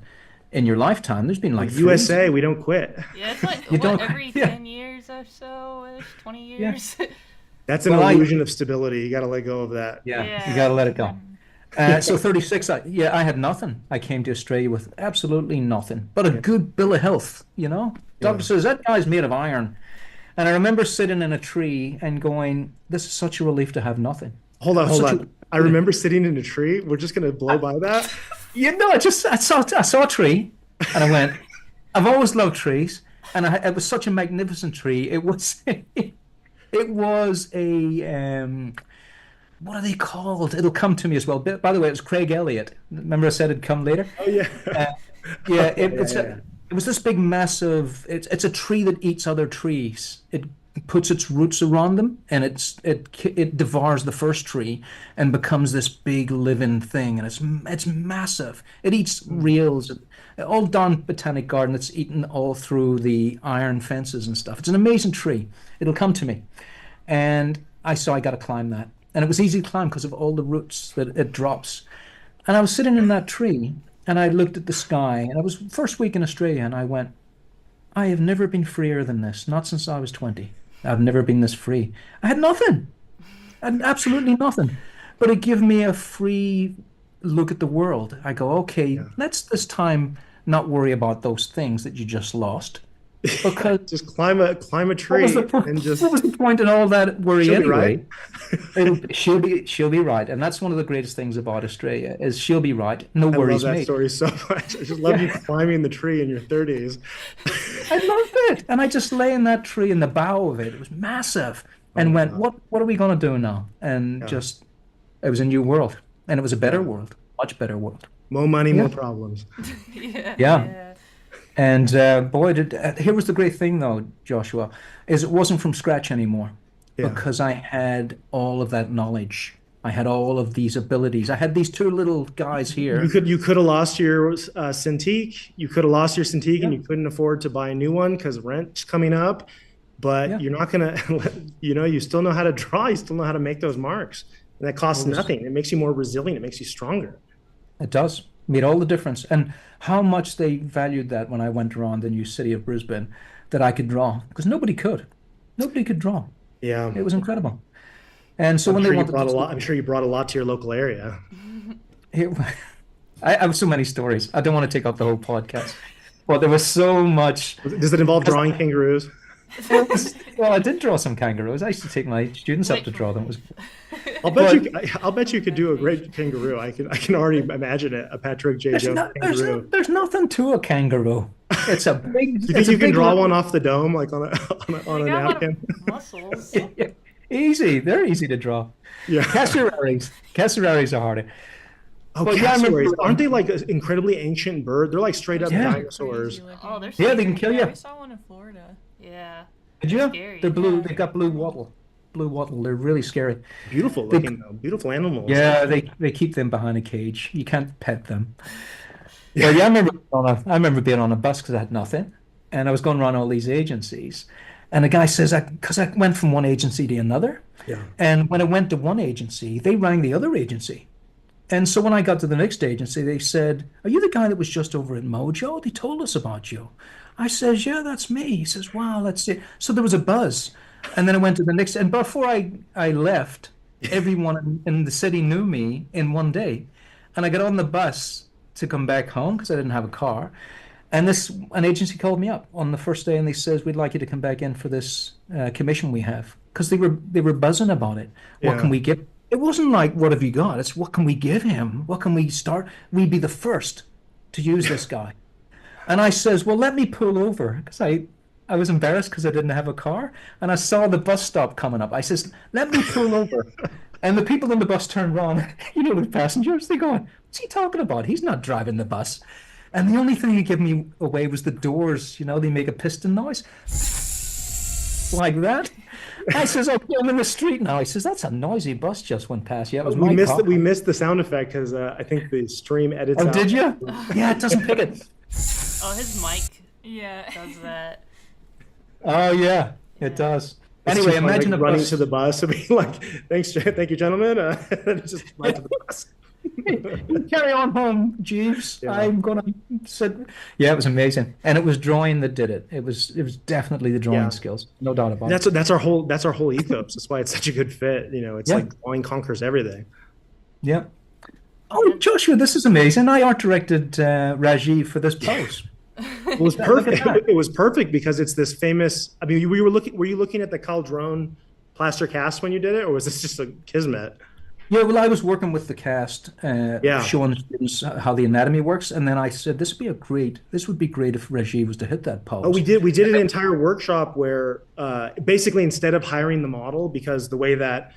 in your lifetime. There's been like USA, we don't quit. Yeah, it's like every 10 years or so, 20 years. Yeah. That's an illusion of stability. You got to let go of that. Yeah. You got to let it go. So 36, I had nothing. I came to Australia with absolutely nothing, but a good bill of health, you know? Doctor says, that guy's made of iron. And I remember sitting in a tree and going, this is such a relief to have nothing. Hold on. I remember sitting in a tree. We're just going to blow by that. I saw a tree and I went, I've always loved trees. And it was such a magnificent tree. It was what are they called? It'll come to me as well. By the way, it was Craig Elliott. Remember I said it'd come later? Oh, yeah. It was this big, massive. It's a tree that eats other trees. It puts its roots around them, and it devours the first tree and becomes this big living thing. And it's massive. It eats rails. All down Botanic Garden. It's eaten all through the iron fences and stuff. It's an amazing tree. It'll come to me, and I got to climb that, and it was easy to climb because of all the roots that it drops. And I was sitting in that tree. And I looked at the sky, and it was first week in Australia, and I went, I have never been freer than this, not since I was 20. I've never been this free. I had nothing. I had absolutely nothing. But it gave me a free look at the world. I go, okay, let's this time not worry about those things that you just lost. Because Just climb a tree and just what was the point in all that worry she'll be right. anyway? She'll be right, and that's one of the greatest things about Australia is she'll be right. No I love worries that me. story so much. I just love you climbing the tree in your 30s. I loved it, and I just lay in that tree in the bough of it. It was massive, Oh and my went, God. what are we gonna do now? And Yeah. just it was a new world, and it was a better Yeah. world, much better world. More money, Yeah, more problems. Yeah. yeah. Yeah. And boy, here was the great thing though, Joshua, is it wasn't from scratch anymore Yeah. because I had all of that knowledge. I had all of these abilities. I had these two little guys You here. could have lost your Cintiq. You could have lost your Cintiq and Yeah, you couldn't afford to buy a new one because rent's coming up. But yeah, you're not gonna, you still know how to draw. You still know how to make those marks, and that it costs was. nothing. It makes you more resilient. It makes you stronger. It does. Made all the difference. And how much they valued that when I went around the new city of Brisbane that I could draw because nobody could. Nobody could draw. Yeah, It was incredible. And so I'm when they sure you wanted brought to a see, lot. I'm sure you brought a lot to your local area. it, I have so many stories. I don't want to take up the whole podcast, but there was so much. Does it involve drawing kangaroos? Well, I did draw some kangaroos. I used to take my students up Wait to for draw it. them. It was, You. but I'll bet you could do a great kangaroo. I can already imagine it. A Patrick J. Jones kangaroo. there's nothing to a kangaroo. It's a big, You think it's a you can big draw little. one off the dome, like on They a got a lot of napkin? muscles. Yeah, easy. They're easy to draw. Yeah. Cassowaries are harder. Oh, But yeah, I remember. cassowaries. Aren't they like an incredibly ancient bird? They're like straight up Yeah. dinosaurs. Oh, they're Yeah, so they can kill Yeah, you. we saw one in Florida. yeah. Did you? Scary. They're blue. Yeah. They've got blue wattle. Blue wattle. They're really scary. Beautiful They, looking though. Beautiful animals. yeah, they keep them behind a cage. You can't pet them. But yeah, I remember being on a bus because I had nothing, and I was going around all these agencies, and the guy says, because I went from one agency to another, Yeah. and when I went to one agency, they rang the other agency. And so when I got to the next agency, they said, "Are you the guy that was just over at Mojo? They told us about you." I says, "Yeah, that's me." He says, "Wow, that's it." So there was a buzz. And then I went to the next, and before I left, everyone in the city knew me in one day. And I got on the bus to come back home because I didn't have a car. And an agency called me up on the first day and they says, "We'd like you to come back in for this commission we have." Because they were buzzing about it. What can Yeah. we give? It wasn't like, "What have you got?" It's, "What can we give him? What can we start? We'd be the first to use this guy." And I says, "Well, let me pull over," because I was embarrassed because I didn't have a car. And I saw the bus stop coming up. I says, "Let me pull over." And the people in the bus turned around, the passengers, they're going, "What's he talking about? He's not driving the bus." And the only thing he gave me away was the doors. They make a piston noise like that. I says, "Okay, I'm in the street now." He says, "That's a noisy bus just went past." Yeah, it was my car. We missed the sound effect because I think the stream edits Oh, out. did you? Yeah, it doesn't pick it. Oh, his mic Yeah. does that. Oh, yeah, Yeah. it does. It's Anyway, too funny, imagine like, a running bus. to the bus and being like, thank you, gentlemen. Just run to the bus. You carry on home, Jeeves. Yeah. I'm gonna sit. Yeah, it was amazing, and it was drawing that did it. It was definitely the drawing Yeah. skills, no doubt about it. That's our whole ethos. That's why it's such a good fit. It's Yeah. like drawing conquers everything. Yeah. Oh, Joshua, this is amazing. I art directed Rajiv for this post. It was Yeah, look at perfect. that. It was perfect because it's this famous. I mean, were you looking at the Caldron plaster cast when you did it, or was this just a kismet? Yeah, well, I was working with the cast, Yeah. showing the students how the anatomy works, and then I said, this would be great if Rajiv was to hit that pose. Oh, we did an entire workshop where basically instead of hiring the model, because the way that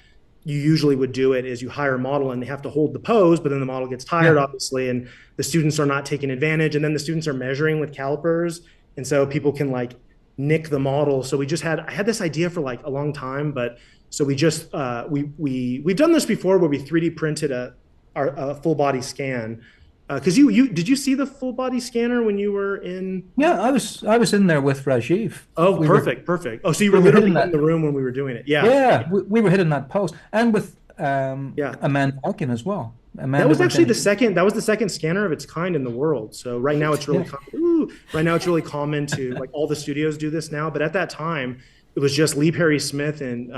you usually would do it is you hire a model and they have to hold the pose, but then the model gets tired, Yeah. obviously, and the students are not taking advantage, and then the students are measuring with calipers, and so people can like nick the model. So I had this idea for like a long time, but so we just we've done this before where we 3D printed a full body scan. Because did you see the full body scanner when you were in? Yeah, I was in there with Rajiv. Oh, We were- perfect. Oh, so you were we were literally hitting in that. the room when we were doing it. Yeah. Yeah, we were hitting that post, and with Yeah. Amanda Elkin as well. Amanda That was went actually in- that was the second scanner of its kind in the world. So right now it's really common to like all the studios do this now. But at that time, it was just Lee Perry Smith and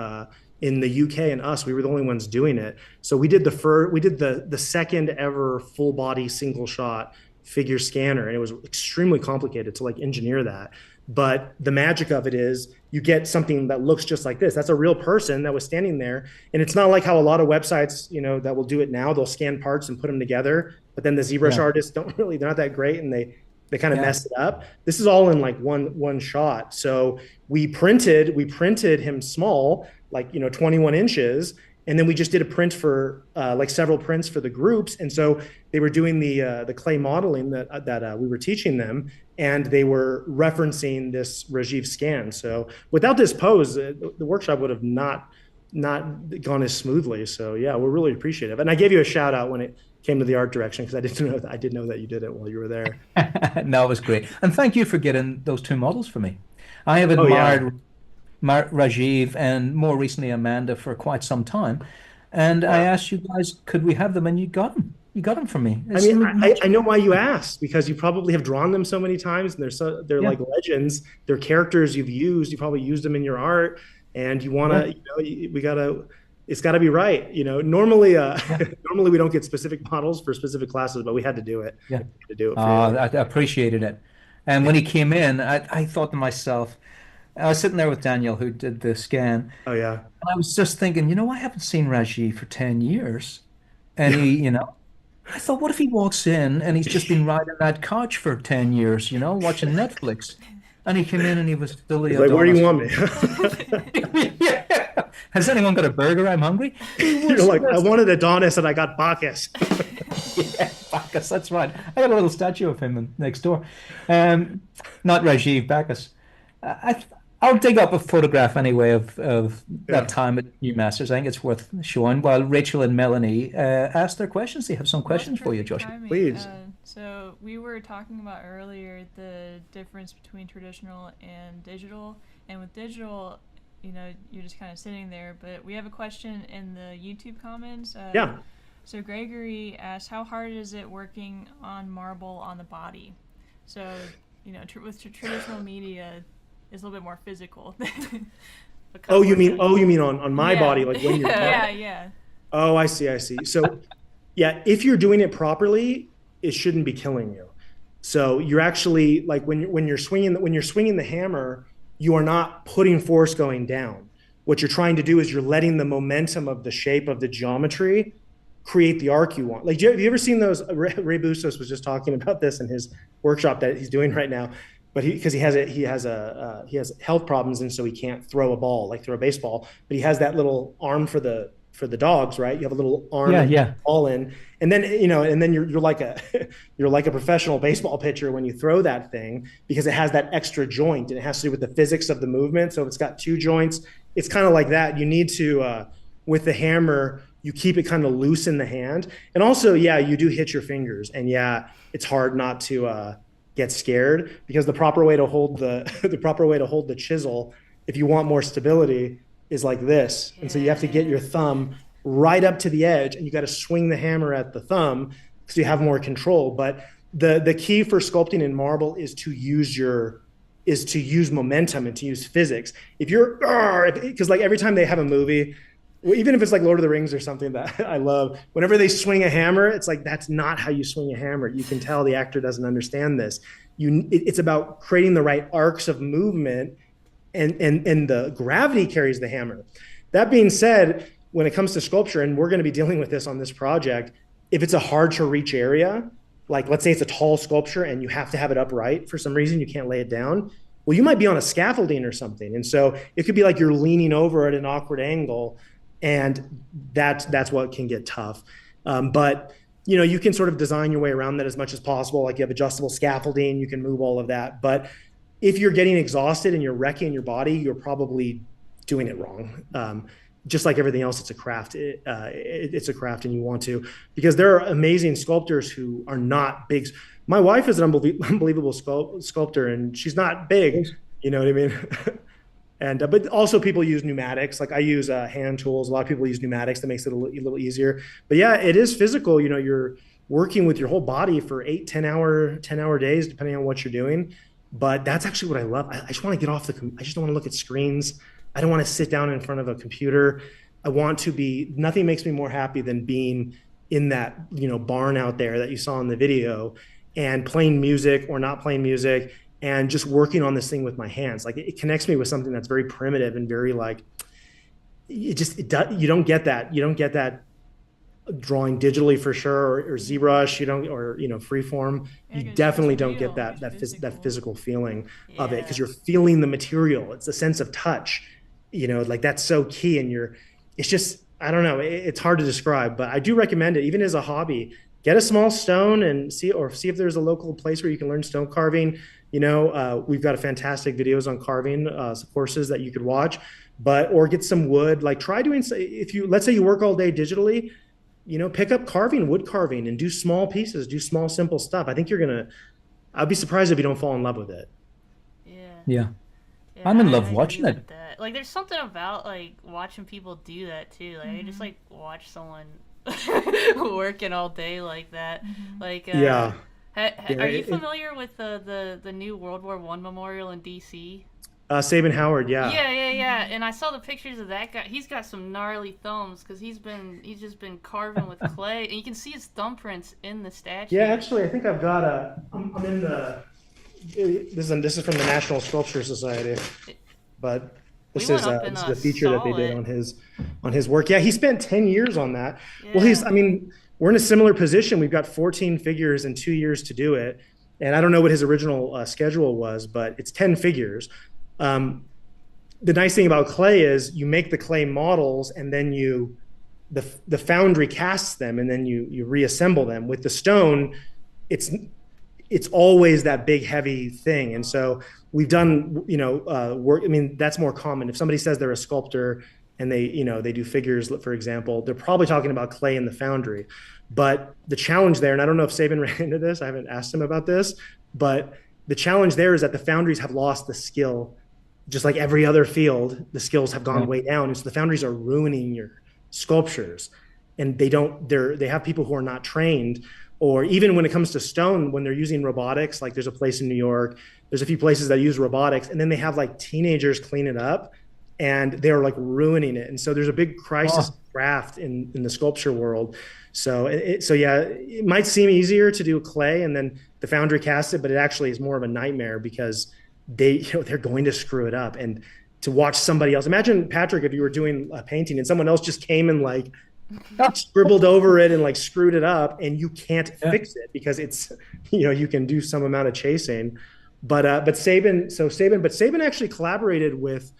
in the UK and us. We were the only ones doing it. So we did the second ever full body single shot figure scanner, and it was extremely complicated to like engineer that. But the magic of it is you get something that looks just like this. That's a real person that was standing there. And it's not like how a lot of websites, that will do it now. They'll scan parts and put them together. But then the ZBrush artists they're not that great, and they kind of mess it up. This is all in like one shot. So we printed him small, like 21 inches, and then we just did a print for like several prints for the groups. And so they were doing the clay modeling that we were teaching them, and they were referencing this Rajiv scan. So without this pose, the workshop would have not gone as smoothly. So yeah, we're really appreciative. And I gave you a shout out when it came to the art direction, because I didn't know that you did it while you were there. No, it was great. And thank you for getting those two models for me. I have admired Rajiv and more recently Amanda for quite some time. And I asked you guys, could we have them? And you got them. You got them for me. I know why you asked, because you probably have drawn them so many times, and they're like legends. They're characters you've used. You probably used them in your art, and you want to, it's got to be right. Normally we don't get specific models for specific classes, but we had to do it. Yeah. To do it. I appreciated it. And when he came in, I thought to myself, I was sitting there with Daniel, who did the scan. Oh yeah. And I was just thinking, I haven't seen Rajiv for 10 years. And he, I thought, what if he walks in and he's just been riding that couch for 10 years, watching Netflix? And he came in and he was still the like, where do you want me? Yeah. Has anyone got a burger? I'm hungry. You're like, I wanted Adonis and I got Bacchus. Yeah, Bacchus, that's right. I got a little statue of him next door. Not Rajiv, Bacchus. I'll dig up a photograph anyway of that time at New Masters. I think it's worth showing while Rachel and Melanie ask their questions. They have some questions for you, Josh. Please. So we were talking about earlier the difference between traditional and digital. And with digital, you're just kind of sitting there. But we have a question in the YouTube comments. So Gregory asked, how hard is it working on marble on the body? So, with traditional media, it's a little bit more physical. You mean on my body, like when you're yeah. Oh, I see. So yeah, if you're doing it properly, it shouldn't be killing you. So you're actually like when you're swinging the hammer, you are not putting force going down. What you're trying to do is you're letting the momentum of the shape of the geometry create the arc you want. Like, have you ever seen those? Ray Bustos was just talking about this in his workshop that he's doing right now. But because he has health problems, and so he can't throw a baseball. But he has that little arm for the dogs, right? You have a little arm ball in, and then you're like a professional baseball pitcher when you throw that thing, because it has that extra joint, and it has to do with the physics of the movement. So if it's got two joints, it's kind of like that. You need to with the hammer, you keep it kind of loose in the hand, and also you do hit your fingers, and it's hard not to get scared, because the proper way to hold the chisel, if you want more stability, is like this. And so you have to get your thumb right up to the edge, and you got to swing the hammer at the thumb so you have more control. But the key for sculpting in marble is to use momentum and to use physics. Because like every time they have a movie, even if it's like Lord of the Rings or something that I love, whenever they swing a hammer, it's like, that's not how you swing a hammer. You can tell the actor doesn't understand this. It's about creating the right arcs of movement, and the gravity carries the hammer. That being said, when it comes to sculpture, and we're going to be dealing with this on this project, if it's a hard to reach area, like let's say it's a tall sculpture and you have to have it upright for some reason, you can't lay it down. Well, you might be on a scaffolding or something. And so it could be like you're leaning over at an awkward angle, and that's what can get tough. But you can sort of design your way around that as much as possible. Like you have adjustable scaffolding, you can move all of that. But if you're getting exhausted and you're wrecking your body, you're probably doing it wrong. Just like everything else, it's a craft. It's a craft, and you want to, because there are amazing sculptors who are not big. My wife is an unbelievable sculptor, and she's not big. You know what I mean? And but also people use pneumatics. Like I use hand tools. A lot of people use pneumatics. That makes it a little easier. But yeah, it is physical. You're working with your whole body for 10 hour days, depending on what you're doing. But that's actually what I love. I just want to get off I just don't want to look at screens. I don't want to sit down in front of a computer. I want to be, nothing makes me more happy than being in that, barn out there that you saw in the video, and playing music or not playing music and just working on this thing with my hands. Like it connects me with something that's very primitive and very like, you don't get that. You don't get that drawing digitally for sure, or ZBrush, you don't, or freeform. You definitely don't get that physical feeling of it, because you're feeling the material. It's the sense of touch, like that's so key. And it's just, I don't know, it's hard to describe, but I do recommend it, even as a hobby. Get a small stone and see if there's a local place where you can learn stone carving. We've got a fantastic videos on carving courses that you could watch, or get some wood. Like try doing, let's say you work all day digitally, pick up wood carving, and do small pieces, do small, simple stuff. I think I'd be surprised if you don't fall in love with it. Yeah. I'm in love watching it. Like there's something about like watching people do that too. Like I just like watch someone working all day like that. Like are you familiar with the new World War I memorial in DC? Sabin Howard, yeah. Yeah. And I saw the pictures of that guy. He's got some gnarly thumbs because he's just been carving with clay, and you can see his thumbprints in the statue. Yeah, actually, I think I've got I'm in the. This is from the National Sculpture Society, but this is the feature that they did on his work. Yeah, he spent 10 years on that. Yeah. Well, we're in a similar position. We've got 14 figures and 2 years to do it, and I don't know what his original schedule was, but it's 10 figures. The nice thing about clay is you make the clay models, and then the foundry casts them, and then you reassemble them. With the stone, it's always that big heavy thing. And so we've done work. That's more common. If somebody says they're a sculptor and they do figures, for example, they're probably talking about clay in the foundry. But the challenge there, and I don't know if Sabin ran into this, I haven't asked him about this, but the challenge there is that the foundries have lost the skill. Just like every other field, the skills have gone way down. And so the foundries are ruining your sculptures, and they have people who are not trained. Or even when it comes to stone, when they're using robotics, like there's a place in New York, there's a few places that use robotics, and then they have like teenagers clean it up, and they're like ruining it. And so there's a big crisis of craft in the sculpture world. So it might seem easier to do clay and then the foundry casts it, but it actually is more of a nightmare, because they're going to screw it up. And to watch somebody else, imagine, Patrick, if you were doing a painting and someone else just came and like scribbled over it and like screwed it up, and you can't fix it because it's, you can do some amount of chasing. But Sabin actually collaborated with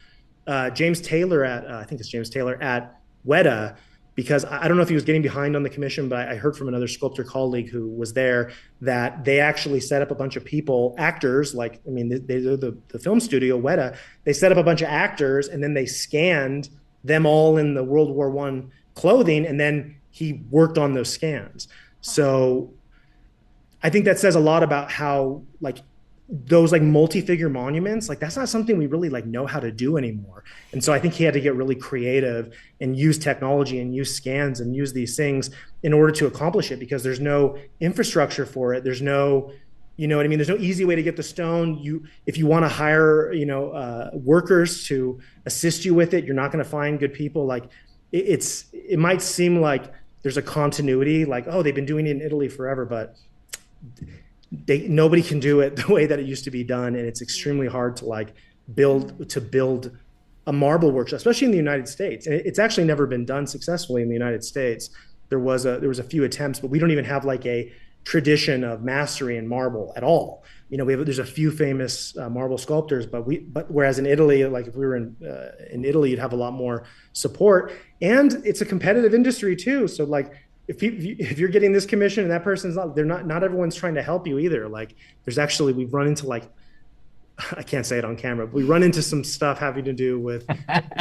James Taylor I think it's James Taylor at Weta, because I don't know if he was getting behind on the commission, but I heard from another sculptor colleague who was there that they actually set up a bunch of people, actors, they're the film studio, Weta. They set up a bunch of actors, and then they scanned them all in the World War I clothing, and then he worked on those scans. So I think that says a lot about how those multi-figure monuments, that's not something we really know how to do anymore. And so I think he had to get really creative and use technology and use scans and use these things in order to accomplish it, because there's no infrastructure for it. There's no, there's no easy way to get the stone. If you want to hire, workers to assist you with it, you're not going to find good people. It might seem like there's a continuity, they've been doing it in Italy forever, but nobody can do it the way that it used to be done, and it's extremely hard to build a marble workshop, especially in the United States. And it's actually never been done successfully in the United States. There was a few attempts, but we don't even have a tradition of mastery in marble at all. There's a few famous marble sculptors, but whereas in Italy, if we were in Italy, you'd have a lot more support, and it's a competitive industry too. So if you're getting this commission and that person's not everyone's trying to help you either. We've run into I can't say it on camera, but we run into some stuff having to do with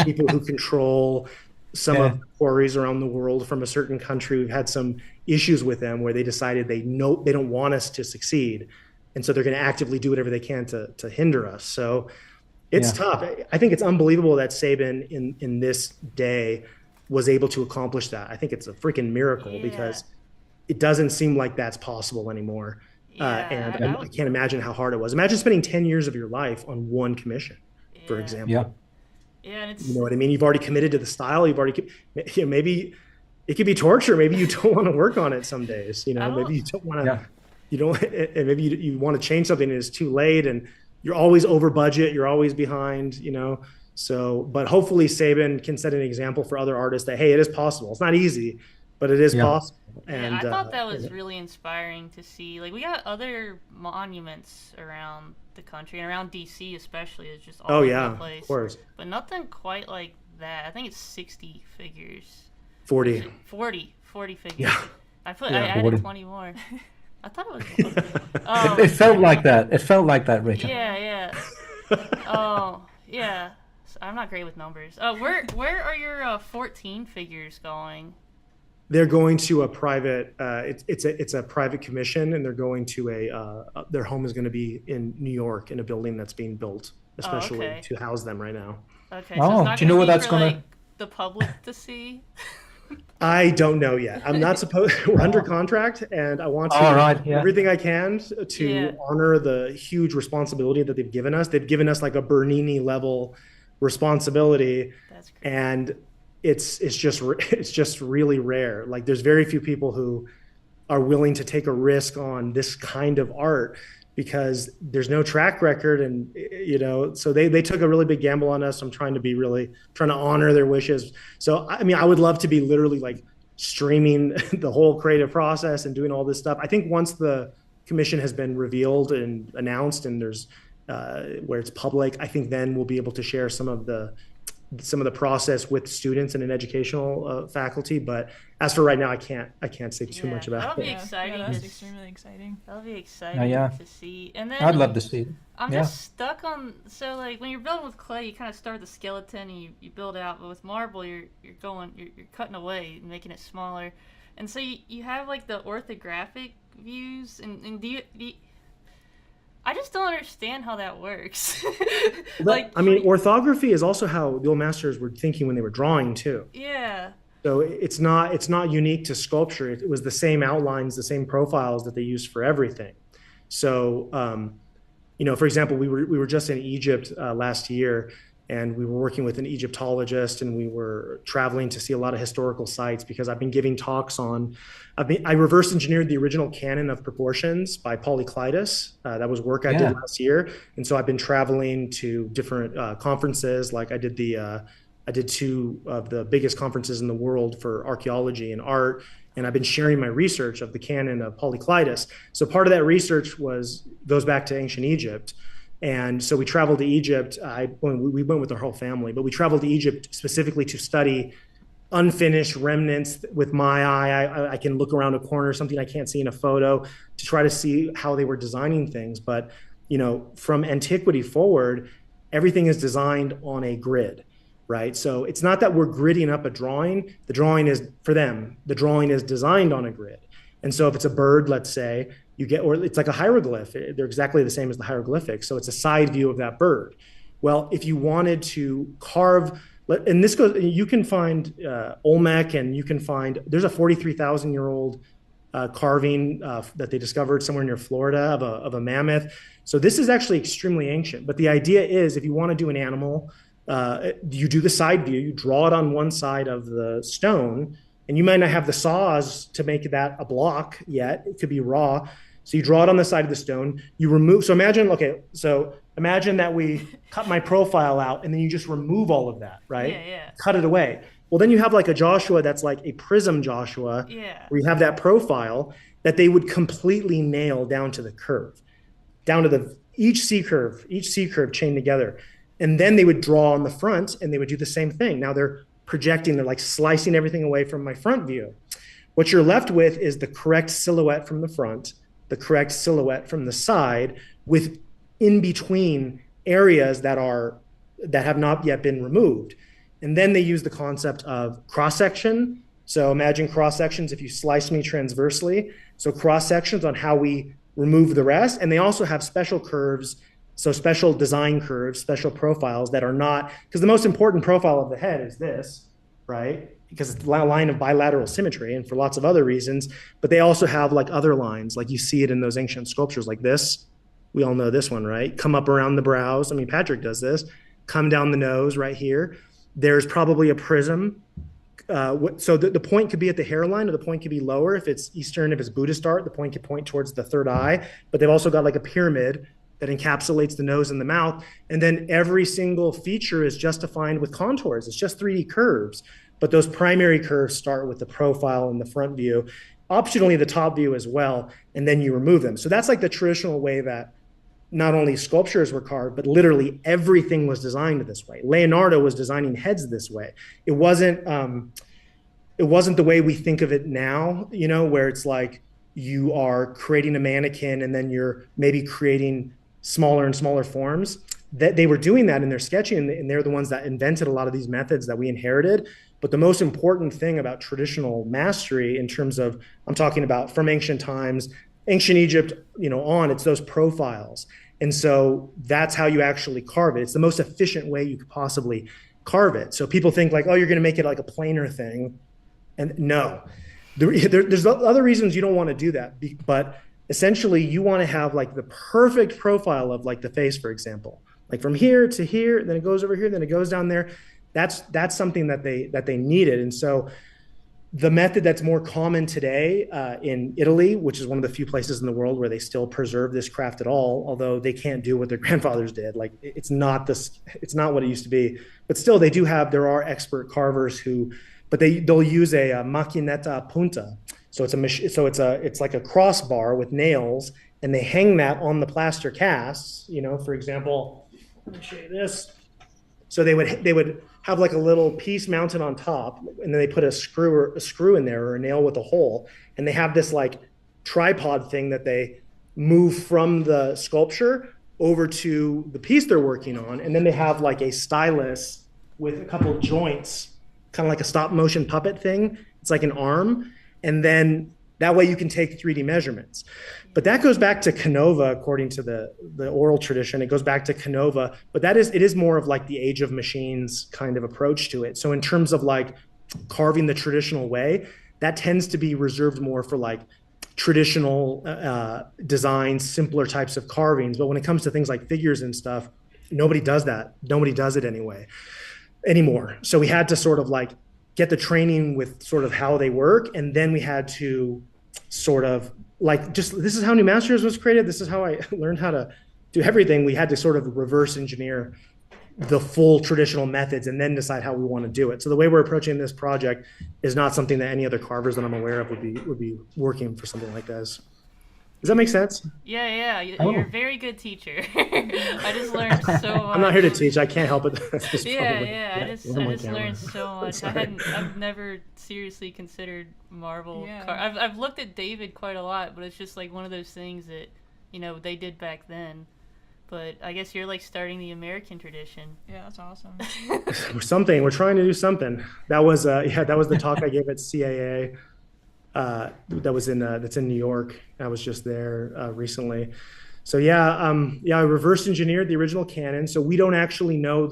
people who control some of the quarries around the world from a certain country. We've had some issues with them where they decided they don't want us to succeed. And so they're going to actively do whatever they can to hinder us. So it's tough. I think it's unbelievable that Sabin in this day was able to accomplish that. I think it's a freaking miracle, because it doesn't seem like that's possible anymore. And I can't imagine how hard it was. Imagine spending 10 years of your life on one commission, for example. Yeah, and it's, you know what I mean? You've already committed to the style. Maybe it could be torture. Maybe you don't want to work on it some days. Maybe you don't want to. you don't, and maybe you want to change something and it's too late, and you're always over budget, you're always behind, So, but hopefully Saban can set an example for other artists that, hey, it is possible. It's not easy, but it is Yeah. possible. Yeah, And I thought that was really inspiring to see. Like, we got other monuments around the country, and around DC especially, is just all oh over yeah, the of place. course, But nothing quite like that. I think it's 60 figures. 40. 40 figures. Yeah, I yeah, added 40. 20 more. I thought it was more. It felt like that. It felt like that, Rachel. Yeah. Oh, yeah. I'm not great with numbers. Where are your 14 figures going? They're going to a private. It's a private commission, and they're going to their home is going to be in New York in a building that's being built, especially okay. to house them right now. Okay, so Oh, it's not do you know gonna what be that's for, gonna? like, the public to see? I don't know yet. I'm not supposed. We're under contract, and I want to All do right, yeah. everything I can to Yeah. honor the huge responsibility that they've given us. They've given us like a Bernini level responsibility, That's great. and it's just really rare. Like there's very few people who are willing to take a risk on this kind of art because there's no track record, and so they took a really big gamble on us. I'm trying to honor their wishes. So I mean, I would love to be literally like streaming the whole creative process and doing all this stuff. I think once the commission has been revealed and announced, and there's where it's public, I think then we'll be able to share some of the process with students and an educational faculty. But as for right now, I can't say too much about That'll it. be exciting. That's extremely exciting. That'll be exciting yeah. to see. And then I'd love to see it. I'm Yeah. just stuck on, so like when you're building with clay, you kind of start with the skeleton and you build out, but with marble you're cutting away and making it smaller. And so you have like the orthographic views, and do you I just don't understand how that works. Like, I mean, orthography is also how the old masters were thinking when they were drawing too. yeah. So it's not unique to sculpture. It was the same outlines, the same profiles that they used for everything. So, for example, we were just in Egypt last year, and we were working with an Egyptologist, and we were traveling to see a lot of historical sites because I've been giving talks on. I reverse engineered the original canon of proportions by Polyclitus. That was work I did last year, and so I've been traveling to different conferences. Like I did two of the biggest conferences in the world for archaeology and art, and I've been sharing my research of the canon of Polyclitus. So part of that research goes back to ancient Egypt. And so we traveled to Egypt. We went with our whole family, but we traveled to Egypt specifically to study unfinished remnants with my eye. I can look around a corner, something I can't see in a photo, to try to see how they were designing things. But, from antiquity forward, everything is designed on a grid, right? So it's not that we're gridding up a drawing. The drawing is, for them, the drawing is designed on a grid. And so if it's a bird, let's say, or it's like a hieroglyph. They're exactly the same as the hieroglyphics. So it's a side view of that bird. Well, if you wanted to carve, and this goes, you can find Olmec, and you can find, there's a 43,000-year-old carving that they discovered somewhere near Florida of a mammoth. So this is actually extremely ancient. But the idea is, if you want to do an animal, you do the side view, you draw it on one side of the stone, and you might not have the saws to make that a block yet. It could be raw. So you draw it on the side of the stone, you remove, so imagine that we cut my profile out, and then you just remove all of that, right? Yeah. Cut it away. Well, then you have like a Joshua that's like a prism Joshua, where you have that profile that they would completely nail down to the curve, down to each C curve chained together. And then they would draw on the front, and they would do the same thing. Now they're like slicing everything away from my front view. What you're left with is the correct silhouette from the front, the correct silhouette from the side, with in between areas that have not yet been removed. And then they use the concept of cross section. So imagine cross sections if you slice me transversely. So cross sections on how we remove the rest. And they also have special curves, so special design curves, special profiles that are not, because the most important profile of the head is this, right? Because it's a line of bilateral symmetry, and for lots of other reasons. But they also have like other lines, like you see it in those ancient sculptures like this. We all know this one, right? Come up around the brows. I mean, Patrick does this. Come down the nose right here. There's probably a prism So the point could be at the hairline, or the point could be lower. If it's Eastern, if it's Buddhist art, the point could point towards the third eye. But they've also got like a pyramid that encapsulates the nose and the mouth. And then every single feature is just defined with contours. It's just 3D curves. But those primary curves start with the profile and the front view, optionally the top view as well, and then you remove them. So that's like the traditional way that not only sculptures were carved, but literally everything was designed this way. Leonardo was designing heads this way. It wasn't the way we think of it now, where it's like you are creating a mannequin and then you're maybe creating smaller and smaller forms. That they were doing that in their sketching, and they're the ones that invented a lot of these methods that we inherited. But the most important thing about traditional mastery, in terms of, I'm talking about from ancient times, ancient Egypt, it's those profiles. And so that's how you actually carve it. It's the most efficient way you could possibly carve it. So people think like, oh, you're going to make it like a planar thing. And no, there's other reasons you don't want to do that. But essentially you want to have like the perfect profile of like the face, for example, like from here to here, then it goes over here, then it goes down there. That's something that they needed. And so the method that's more common today in Italy, which is one of the few places in the world where they still preserve this craft at all, although they can't do what their grandfathers did. Like it's not what it used to be. But still, there are expert carvers but they'll use a macchinetta punta. So it's like a crossbar with nails, and they hang that on the plaster casts. For example, let me show you this. So they would have like a little piece mounted on top, and then they put a screw in there, or a nail with a hole, and they have this like tripod thing that they move from the sculpture over to the piece they're working on, and then they have like a stylus with a couple of joints, kind of like a stop motion puppet thing. It's like an arm, and then that way you can take 3D measurements. But that goes back to Canova, according to the oral tradition. It goes back to Canova, but it is more of like the age of machines kind of approach to it. So in terms of like carving the traditional way, that tends to be reserved more for like traditional designs, simpler types of carvings. But when it comes to things like figures and stuff, nobody does that. Nobody does it anymore. So we had to sort of like get the training with sort of how they work, and then we had to sort of like, this is how New Masters was created. This is how I learned how to do everything. We had to sort of reverse engineer the full traditional methods and then decide how we want to do it. So the way we're approaching this project is not something that any other carvers that I'm aware of would be working for something like this. Does that make sense? Yeah. You're a very good teacher. I just learned so much. I'm not here to teach. I can't help it. I just learned so much. I've never seriously considered marble. Yeah. I've looked at David quite a lot, but it's just like one of those things that they did back then. But I guess you're like starting the American tradition. Yeah, that's awesome. We're trying to do something. That was the talk I gave at CAA. That's in New York. I was just there recently. So I reverse engineered the original canon. So we don't actually know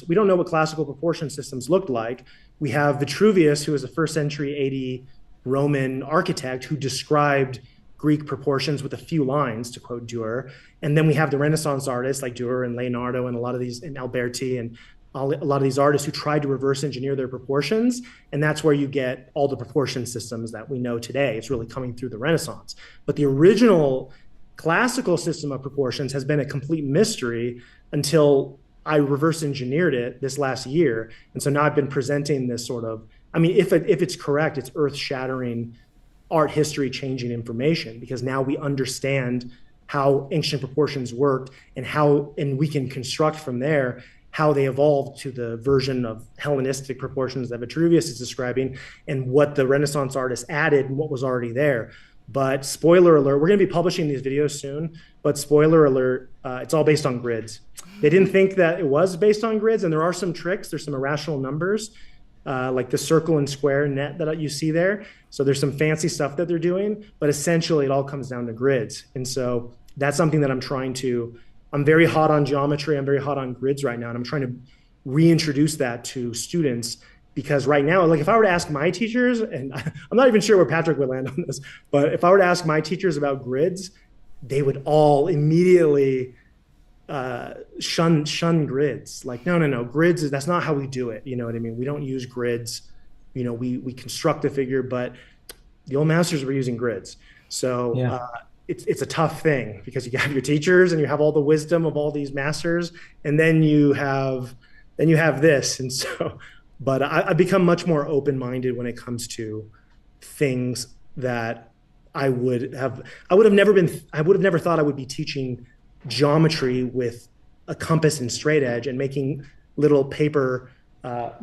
we don't know what classical proportion systems looked like. We have Vitruvius, who was a 1st century AD Roman architect who described Greek proportions with a few lines, to quote Durer. And then we have the Renaissance artists like Durer and Leonardo and a lot of these, and Alberti and a lot of these artists who tried to reverse engineer their proportions. And that's where you get all the proportion systems that we know today. It's really coming through the Renaissance. But the original classical system of proportions has been a complete mystery until I reverse engineered it this last year. And so now I've been presenting this sort of, if it's correct, it's earth-shattering, art history changing information, because now we understand how ancient proportions worked and we can construct from there how they evolved to the version of Hellenistic proportions that Vitruvius is describing, and what the Renaissance artists added and what was already there. But spoiler alert, we're going to be publishing these videos soon, but spoiler alert, it's all based on grids. They didn't think that it was based on grids, and there are some tricks. There's some irrational numbers, like the circle and square net that you see there. So there's some fancy stuff that they're doing, but essentially it all comes down to grids. And so that's something that I'm very hot on geometry. I'm very hot on grids right now. And I'm trying to reintroduce that to students, because right now, like if I were to ask my teachers, and I'm not even sure where Patrick would land on this, but if I were to ask my teachers about grids, they would all immediately shun grids. Like, no, grids, that's not how we do it. You know what I mean? We don't use grids we construct the figure, but the old masters were using grids. So Yeah. It's a tough thing because you have your teachers and you have all the wisdom of all these masters, and then you have this. And so, but I've become much more open-minded when it comes to things that I would have never thought I would be teaching geometry with a compass and straight edge and making little paper, can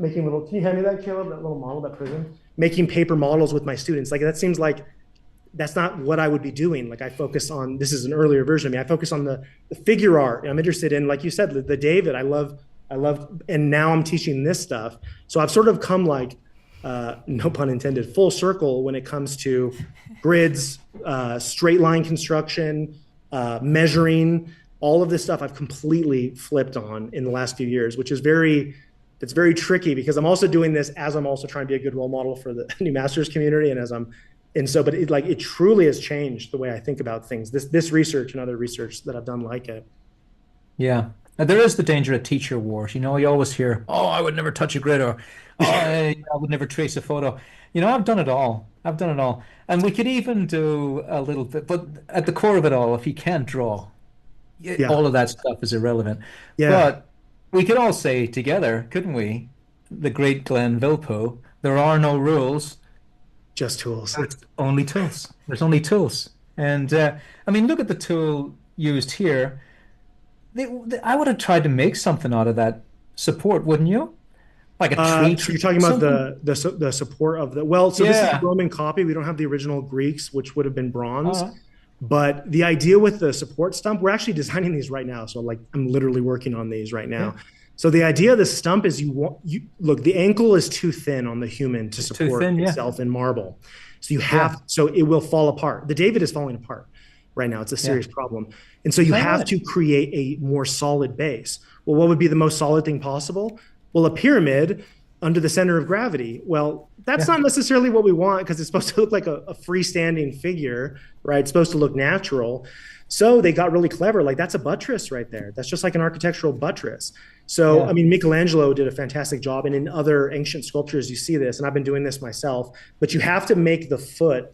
you hand me that, Caleb, that little model, that prism? Making paper models with my students. Like, that seems like that's not what I would be doing. Like, I focus on, this is an earlier version of me. I focus on the figure art. I'm interested in, like you said, the David. I love, and now I'm teaching this stuff. So I've sort of come like, no pun intended, full circle when it comes to grids, straight line construction, measuring, all of this stuff I've completely flipped on in the last few years, which is it's very tricky because I'm also doing this as I'm also trying to be a good role model for the new masters community. But it truly has changed the way I think about things. This research and other research that I've done like it. Yeah. And there is the danger of teacher wars. You always hear, oh, I would never touch a grid, or oh, I would never trace a photo. I've done it all. I've done it all. And we could even do a little bit, but at the core of it all, if you can't draw, Yeah. all of that stuff is irrelevant. Yeah. But we could all say together, couldn't we? The great Glenn Vilpo, there are no rules. Just tools. There's only tools. There's only tools. And look at the tool used here. I would have tried to make something out of that support, wouldn't you? Like a tree. So you're talking about the support of this is a Roman copy. We don't have the original Greeks, which would have been bronze. But the idea with the support stump, we're actually designing these right now. So like I'm literally working on these right now. Yeah. So the idea of the stump is look, the ankle is too thin on the human to support itself in marble. So so it will fall apart. The David is falling apart right now. It's a serious problem. And so you have to create a more solid base. Well, what would be the most solid thing possible? Well, a pyramid under the center of gravity. Well, that's not necessarily what we want because it's supposed to look like a freestanding figure, right? It's supposed to look natural. So they got really clever. Like, that's a buttress right there. That's just like an architectural buttress. So, Michelangelo did a fantastic job. And in other ancient sculptures, you see this, and I've been doing this myself, but you have to make the foot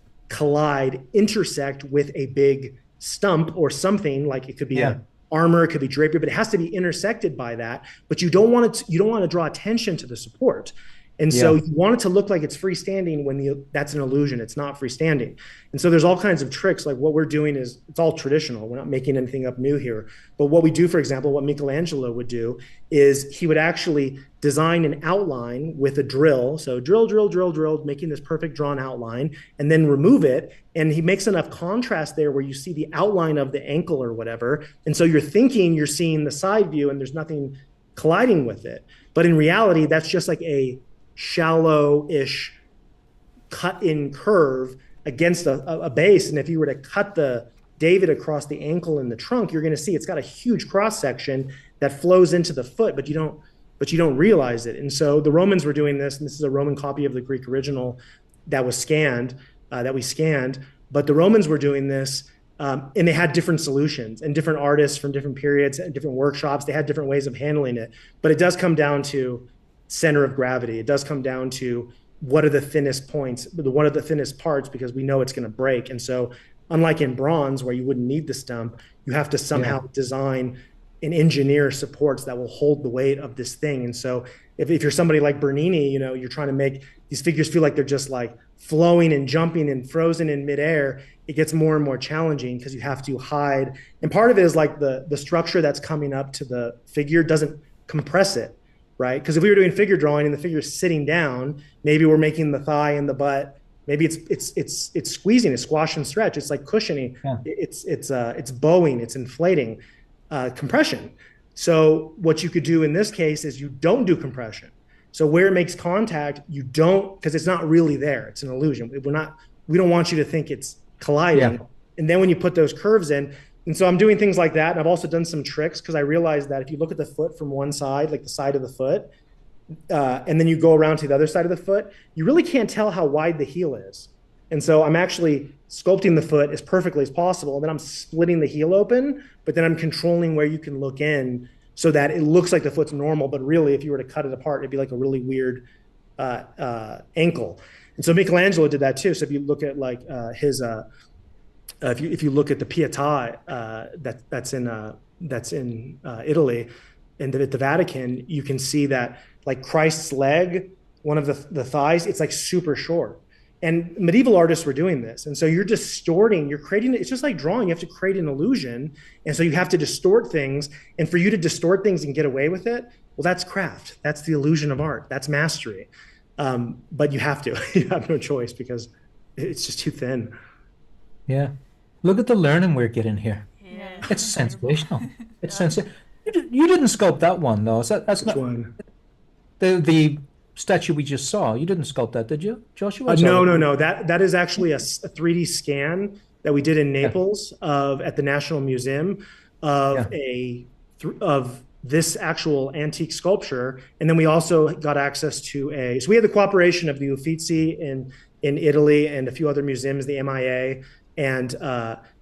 intersect with a big stump or something. Like, it could be a armor, it could be drapery, but it has to be intersected by that. But you don't want to draw attention to the support. And so you want it to look like it's freestanding when that's an illusion. It's not freestanding. And so there's all kinds of tricks. Like, what we're doing is, it's all traditional. We're not making anything up new here. But what we do, for example, what Michelangelo would do is he would actually design an outline with a drill. So drill, making this perfect drawn outline, and then remove it. And he makes enough contrast there where you see the outline of the ankle or whatever. And so you're thinking you're seeing the side view and there's nothing colliding with it. But in reality, that's just like a shallow-ish cut-in curve against a base. And if you were to cut the David across the ankle and the trunk, you're going to see it's got a huge cross-section that flows into the foot, but you don't realize it. And so the Romans were doing this, and this is a Roman copy of the Greek original that was scanned, that we scanned. But the Romans were doing this, and they had different solutions, and different artists from different periods and different workshops. They had different ways of handling it. But it does come down to center of gravity. It does come down to what are the thinnest points, one of the thinnest parts, because we know it's going to break. And so unlike in bronze where you wouldn't need the stump, you have to somehow design and engineer supports that will hold the weight of this thing. And so if you're somebody like Bernini, you're trying to make these figures feel like they're just like flowing and jumping and frozen in midair, it gets more and more challenging because you have to hide. And part of it is like the structure that's coming up to the figure doesn't compress it. Right? Because if we were doing figure drawing and the figure's sitting down, maybe we're making the thigh and the butt. Maybe it's squeezing, it's squash and stretch. It's like cushioning. Yeah. It's bowing, it's inflating, compression. So what you could do in this case is you don't do compression. So where it makes contact, you don't, because it's not really there. It's an illusion. We don't want you to think it's colliding. Yeah. And then when you put those curves in. And so I'm doing things like that. And I've also done some tricks because I realized that if you look at the foot from one side, like the side of the foot, and then you go around to the other side of the foot, you really can't tell how wide the heel is. And so I'm actually sculpting the foot as perfectly as possible. And then I'm splitting the heel open, but then I'm controlling where you can look in so that it looks like the foot's normal. But really, if you were to cut it apart, it'd be like a really weird ankle. And so Michelangelo did that too. So if you look at like his if you look at the Pietà that's in Italy and at the Vatican, you can see that like Christ's leg, one of the thighs, it's like super short. And medieval artists were doing this. And so you're distorting, you're creating, it's just like drawing, you have to create an illusion. And so you have to distort things. And for you to distort things and get away with it, well, that's craft. That's the illusion of art. That's mastery. But you have to, you have no choice because it's just too thin. Yeah. Look at the learning we're getting here. Yeah. It's sensational. It's sensational. You didn't sculpt that one though. That's Which not one? the statue we just saw. You didn't sculpt that, did you, Joshua? No. That is actually a 3D scan that we did in Naples at the National Museum of of this actual antique sculpture, and then we also got access to so we had the cooperation of the Uffizi in Italy and a few other museums, the MIA, and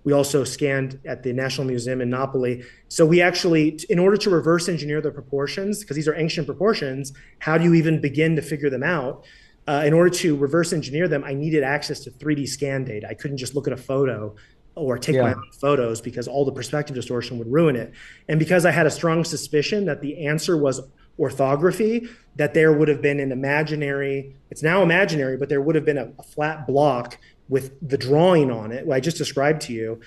we also scanned at the National Museum in Napoli. So we actually, in order to reverse engineer the proportions, because these are ancient proportions, how do you even begin to figure them out? In order to reverse engineer them, I needed access to 3D scan data. I couldn't just look at a photo or take my own photos because all the perspective distortion would ruin it. And because I had a strong suspicion that the answer was orthography, that there would have been an imaginary, it's now imaginary, but there would have been a flat block with the drawing on it, what I just described to you.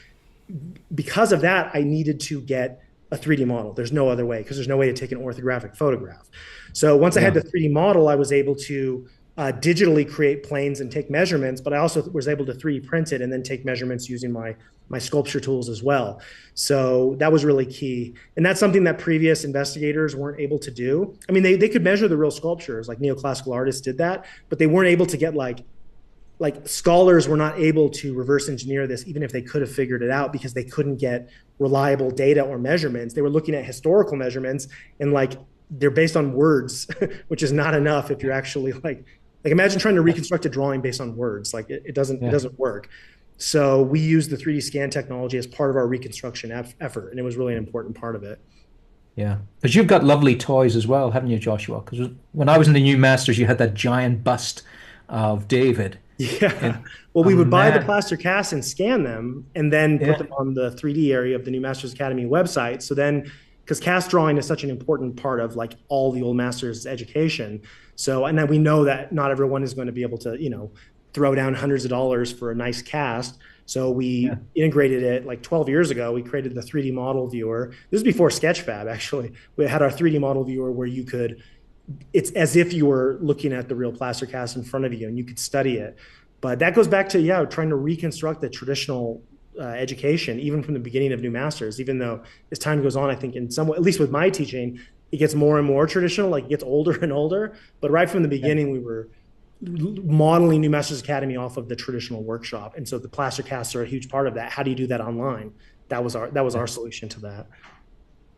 Because of that, I needed to get a 3D model. There's no other way, because there's no way to take an orthographic photograph. So once I had the 3D model, I was able to digitally create planes and take measurements, but I also was able to 3D print it and then take measurements using my sculpture tools as well. So that was really key. And that's something that previous investigators weren't able to do. I mean, they could measure the real sculptures, like neoclassical artists did that, but they weren't able to get like scholars were not able to reverse engineer this, even if they could have figured it out, because they couldn't get reliable data or measurements. They were looking at historical measurements and like they're based on words, which is not enough if you're actually like imagine trying to reconstruct a drawing based on words. Like it doesn't work. So we used the 3D scan technology as part of our reconstruction effort, and it was really an important part of it. Yeah, because you've got lovely toys as well, haven't you, Joshua? Because when I was in the New Masters, you had that giant bust of David. Yeah. Well, we would buy the plaster casts and scan them and then put them on the 3D area of the New Masters Academy website. So then, because cast drawing is such an important part of like all the old masters education. So, and then we know that not everyone is going to be able to, throw down hundreds of dollars for a nice cast. So we integrated it like 12 years ago. We created the 3D model viewer. This is before Sketchfab, actually. We had our 3D model viewer where it's as if you were looking at the real plaster cast in front of you and you could study it. But that goes back to, trying to reconstruct the traditional education, even from the beginning of New Masters, even though as time goes on, I think in some way, at least with my teaching, it gets more and more traditional, like it gets older and older. But right from the beginning, we were modeling New Masters Academy off of the traditional workshop. And so the plaster casts are a huge part of that. How do you do that online? That was our solution to that.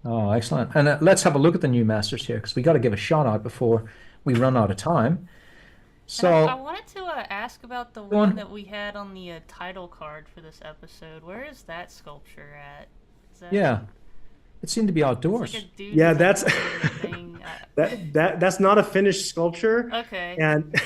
Oh, excellent. And let's have a look at the New Masters here, because we got to give a shout out before we run out of time. So I wanted to ask about the one that we had on the title card for this episode. Where is that sculpture at? It seemed to be outdoors. Like a dude that's thing. that's not a finished sculpture. Okay. And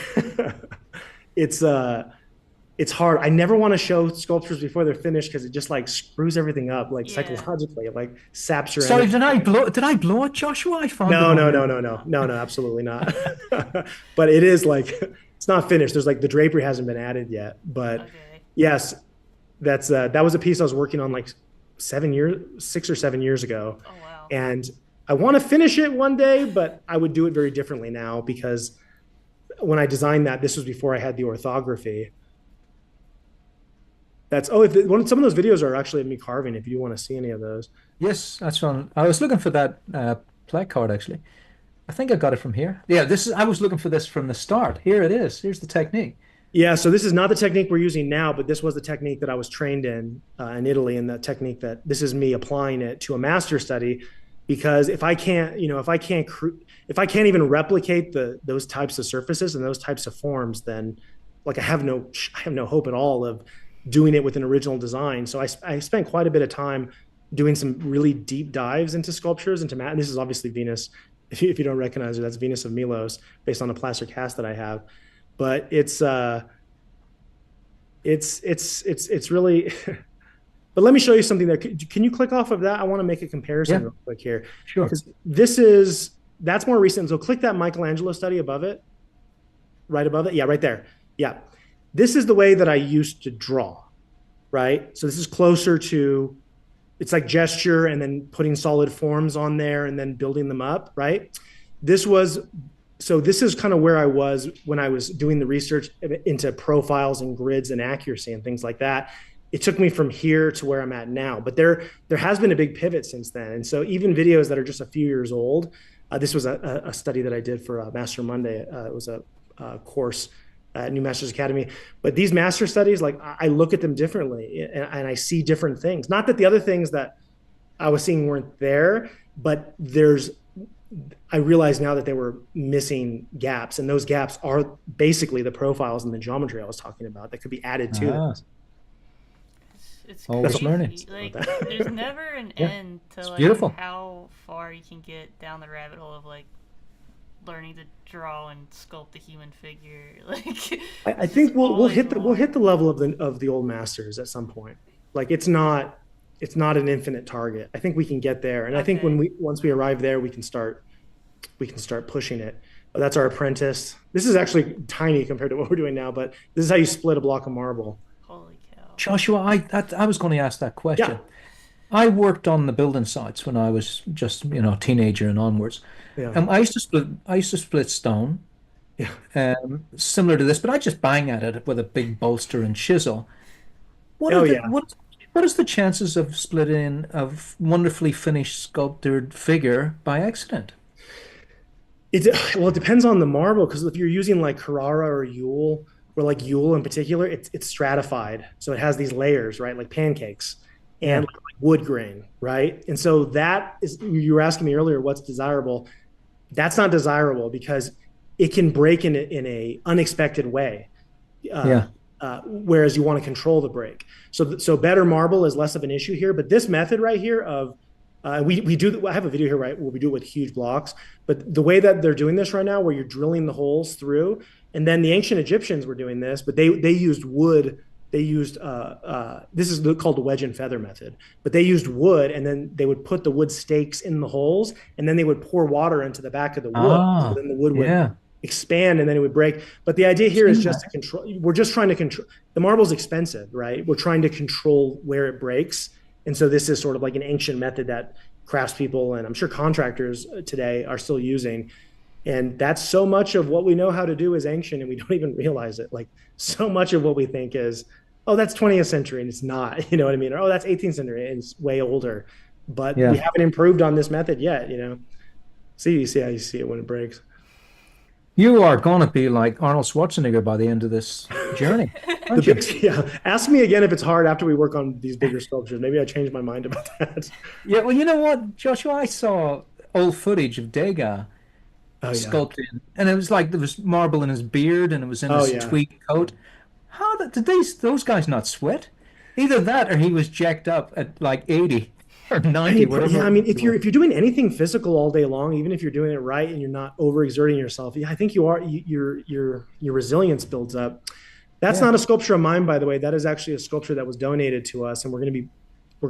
it's hard. I never want to show sculptures before they're finished because it just like screws everything up, like psychologically. It like saps your Sorry, energy. did I blow it, Joshua? I found No, absolutely not. But it is like it's not finished. There's like the drapery hasn't been added yet. But yes, that was a piece I was working on like 6 or 7 years ago. Oh wow. And I want to finish it one day, but I would do it very differently now because when I designed that, this was before I had the orthography. Some of those videos are actually of me carving if you want to see any of those. Yes, that's fun. I was looking for that play card actually. I think I got it from here. Yeah, I was looking for this from the start. Here it is. Here's the technique. Yeah, so this is not the technique we're using now, but this was the technique that I was trained in Italy, and the technique that this is me applying it to a master study. Because if I can't even replicate those types of surfaces and those types of forms, then like I have no hope at all of doing it with an original design. So I spent quite a bit of time doing some really deep dives into sculptures, and this is obviously Venus if you don't recognize her, that's Venus of Milos, based on a plaster cast that I have. But it's really. But let me show you something that can you click off of that? I want to make a comparison Yeah, real quick here, sure. because that's more recent. So click that Michelangelo study above it, right above it. Yeah, right there. Yeah. This is the way that I used to draw, right? So this is closer to, it's like gesture and then putting solid forms on there and then building them up, right? This was, so this is kind of where I was when I was doing the research into profiles and grids and accuracy and things like that. It took me from here to where I'm at now, but there has been a big pivot since then. And so even videos that are just a few years old, this was a study that I did for Master Monday. It was a course at New Masters Academy. But these master studies, like I look at them differently and I see different things. Not that the other things that I was seeing weren't there, but I realize now that they were missing gaps, and those gaps are basically the profiles and the geometry I was talking about that could be added to this. It's Always crazy. learning. Like, there's never an Yeah, end to it's like beautiful. how far you can get down the rabbit hole of like learning to draw and sculpt the human figure. Like, I think we'll hit more. the level of the old masters at some point. Like it's not an infinite target. I think we can get there, and I think Okay. once we arrive there, we can start pushing it. But that's our apprentice. This is actually tiny compared to what we're doing now, but this is how you split a block of marble. Holy cow. Joshua, I was going to ask that Yeah, question. I worked on the building sites when I was just, teenager and onwards. yeah, I used to split stone, yeah. similar to this, but I just bang at it with a big bolster and chisel. What are Oh the yeah. what is the chances of splitting a wonderfully finished sculptured figure by accident? Well, it depends on the marble, because if you're using like Carrara or Yule, or like Yule in particular, it's stratified, so it has these layers, right, like pancakes, and Yeah. like wood grain, right? And so that is, you were asking me earlier, what's desirable? That's not desirable because it can break in a unexpected way. Uh, Yeah. Whereas you want to control the break. So better marble is less of an issue here. But this method right here of we do. I have a video here, right, where we do it with huge blocks. But the way that they're doing this right now, where you're drilling the holes through, and then the ancient Egyptians were doing this, but they used wood. They used this is called the wedge and feather method. But they used wood, and then they would put the wood stakes in the holes, and then they would pour water into the back of the wood. So Ah, then the wood would yeah. expand and then it would break. But the idea here is Seen just that. to control. We're just trying to control. The marble's expensive, right? We're trying to control where it breaks. And so this is sort of like an ancient method that craftspeople and I'm sure contractors today are still using. And that's so much of what we know how to do is ancient and we don't even realize it. Like so much of what we think is, oh, that's 20th century and it's not, you know what I mean? Or, oh, that's 18th century and it's way older. But we Yeah. haven't improved on this method yet, you know? You see how you see it when it breaks. You are going to be like Arnold Schwarzenegger by the end of this journey, The aren't you? big, yeah. Ask me again if it's hard after we work on these bigger sculptures. Maybe I changed my mind about that. Yeah, well, you know what, Joshua? I saw old footage of Degas Oh yeah. sculpting, and it was like there was marble in his beard and it was in Oh his yeah. tweed coat. Did those guys not sweat? Either that or he was jacked up at like 80 or I 90, mean, whatever yeah. I it mean, was. if you're doing anything physical all day long, even if you're doing it right and you're not overexerting yourself, yeah, I think you are. Your resilience builds up. That's Yeah. not a sculpture of mine, by the way. That is actually a sculpture that was donated to us, and we're going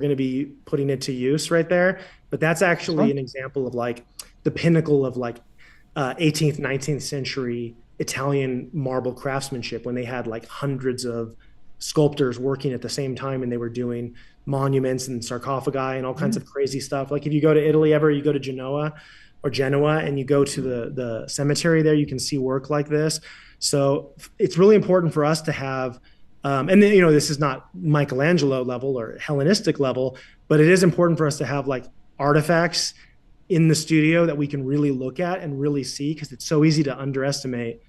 to be putting it to use right there. But that's actually Huh? an example of like the pinnacle of like 18th, 19th century Italian marble craftsmanship when they had like hundreds of sculptors working at the same time and they were doing monuments and sarcophagi and all kinds Yeah. of crazy stuff. Like if you go to Italy ever, you go to Genoa and you go to the cemetery there, you can see work like this. So it's really important for us to have and then, this is not Michelangelo level or Hellenistic level, but it is important for us to have like artifacts in the studio that we can really look at and really see, because it's so easy to underestimate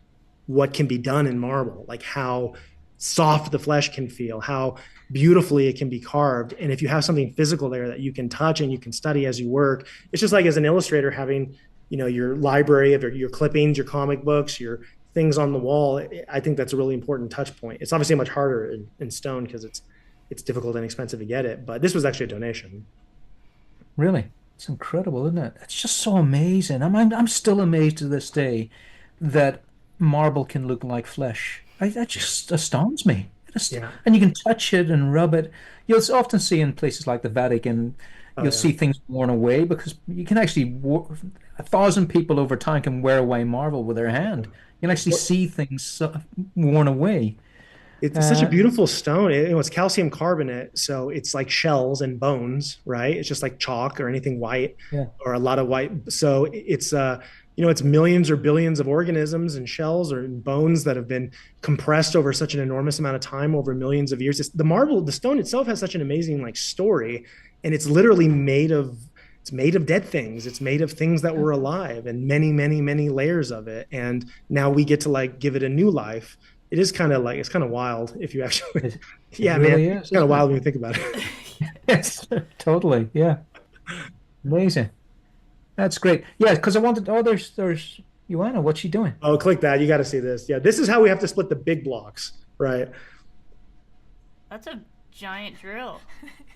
what can be done in marble, like how soft the flesh can feel, how beautifully it can be carved. And if you have something physical there that you can touch and you can study as you work, it's just like as an illustrator having, your library of your clippings, your comic books, your things on the wall. I think that's a really important touch point. It's obviously much harder in stone because it's difficult and expensive to get it, but this was actually a donation. Really? It's incredible, isn't it? It's just so amazing. I'm still amazed to this day that marble can look like flesh. That just astounds me. Yeah. And you can touch it and rub it. You'll often see in places like the Vatican, Oh you'll yeah. see things worn away because you can actually, 1,000 people over time can wear away marble with their hand. You can actually see things worn away. It's such a Uh, beautiful stone. It's calcium carbonate, so it's like shells and bones, right? It's just like chalk or anything white, yeah, or a lot of white. So it's millions or billions of organisms and shells or bones that have been compressed over such an enormous amount of time, over millions of years. The stone itself has such an amazing like story, and it's literally made of dead things. It's made of things that were alive, and many, many, many layers of it. And now we get to like give it a new life. It is kind of like, it's kind of wild if you actually, it, it yeah, man, really it's is, kind of isn't it? wild when you think about it. Yes, totally. Yeah, amazing. That's great. Yeah, because I wanted. Oh, there's Joanna. What's she doing? Oh, click that. You got to see this. Yeah, this is how we have to split the big blocks, right? That's a giant drill.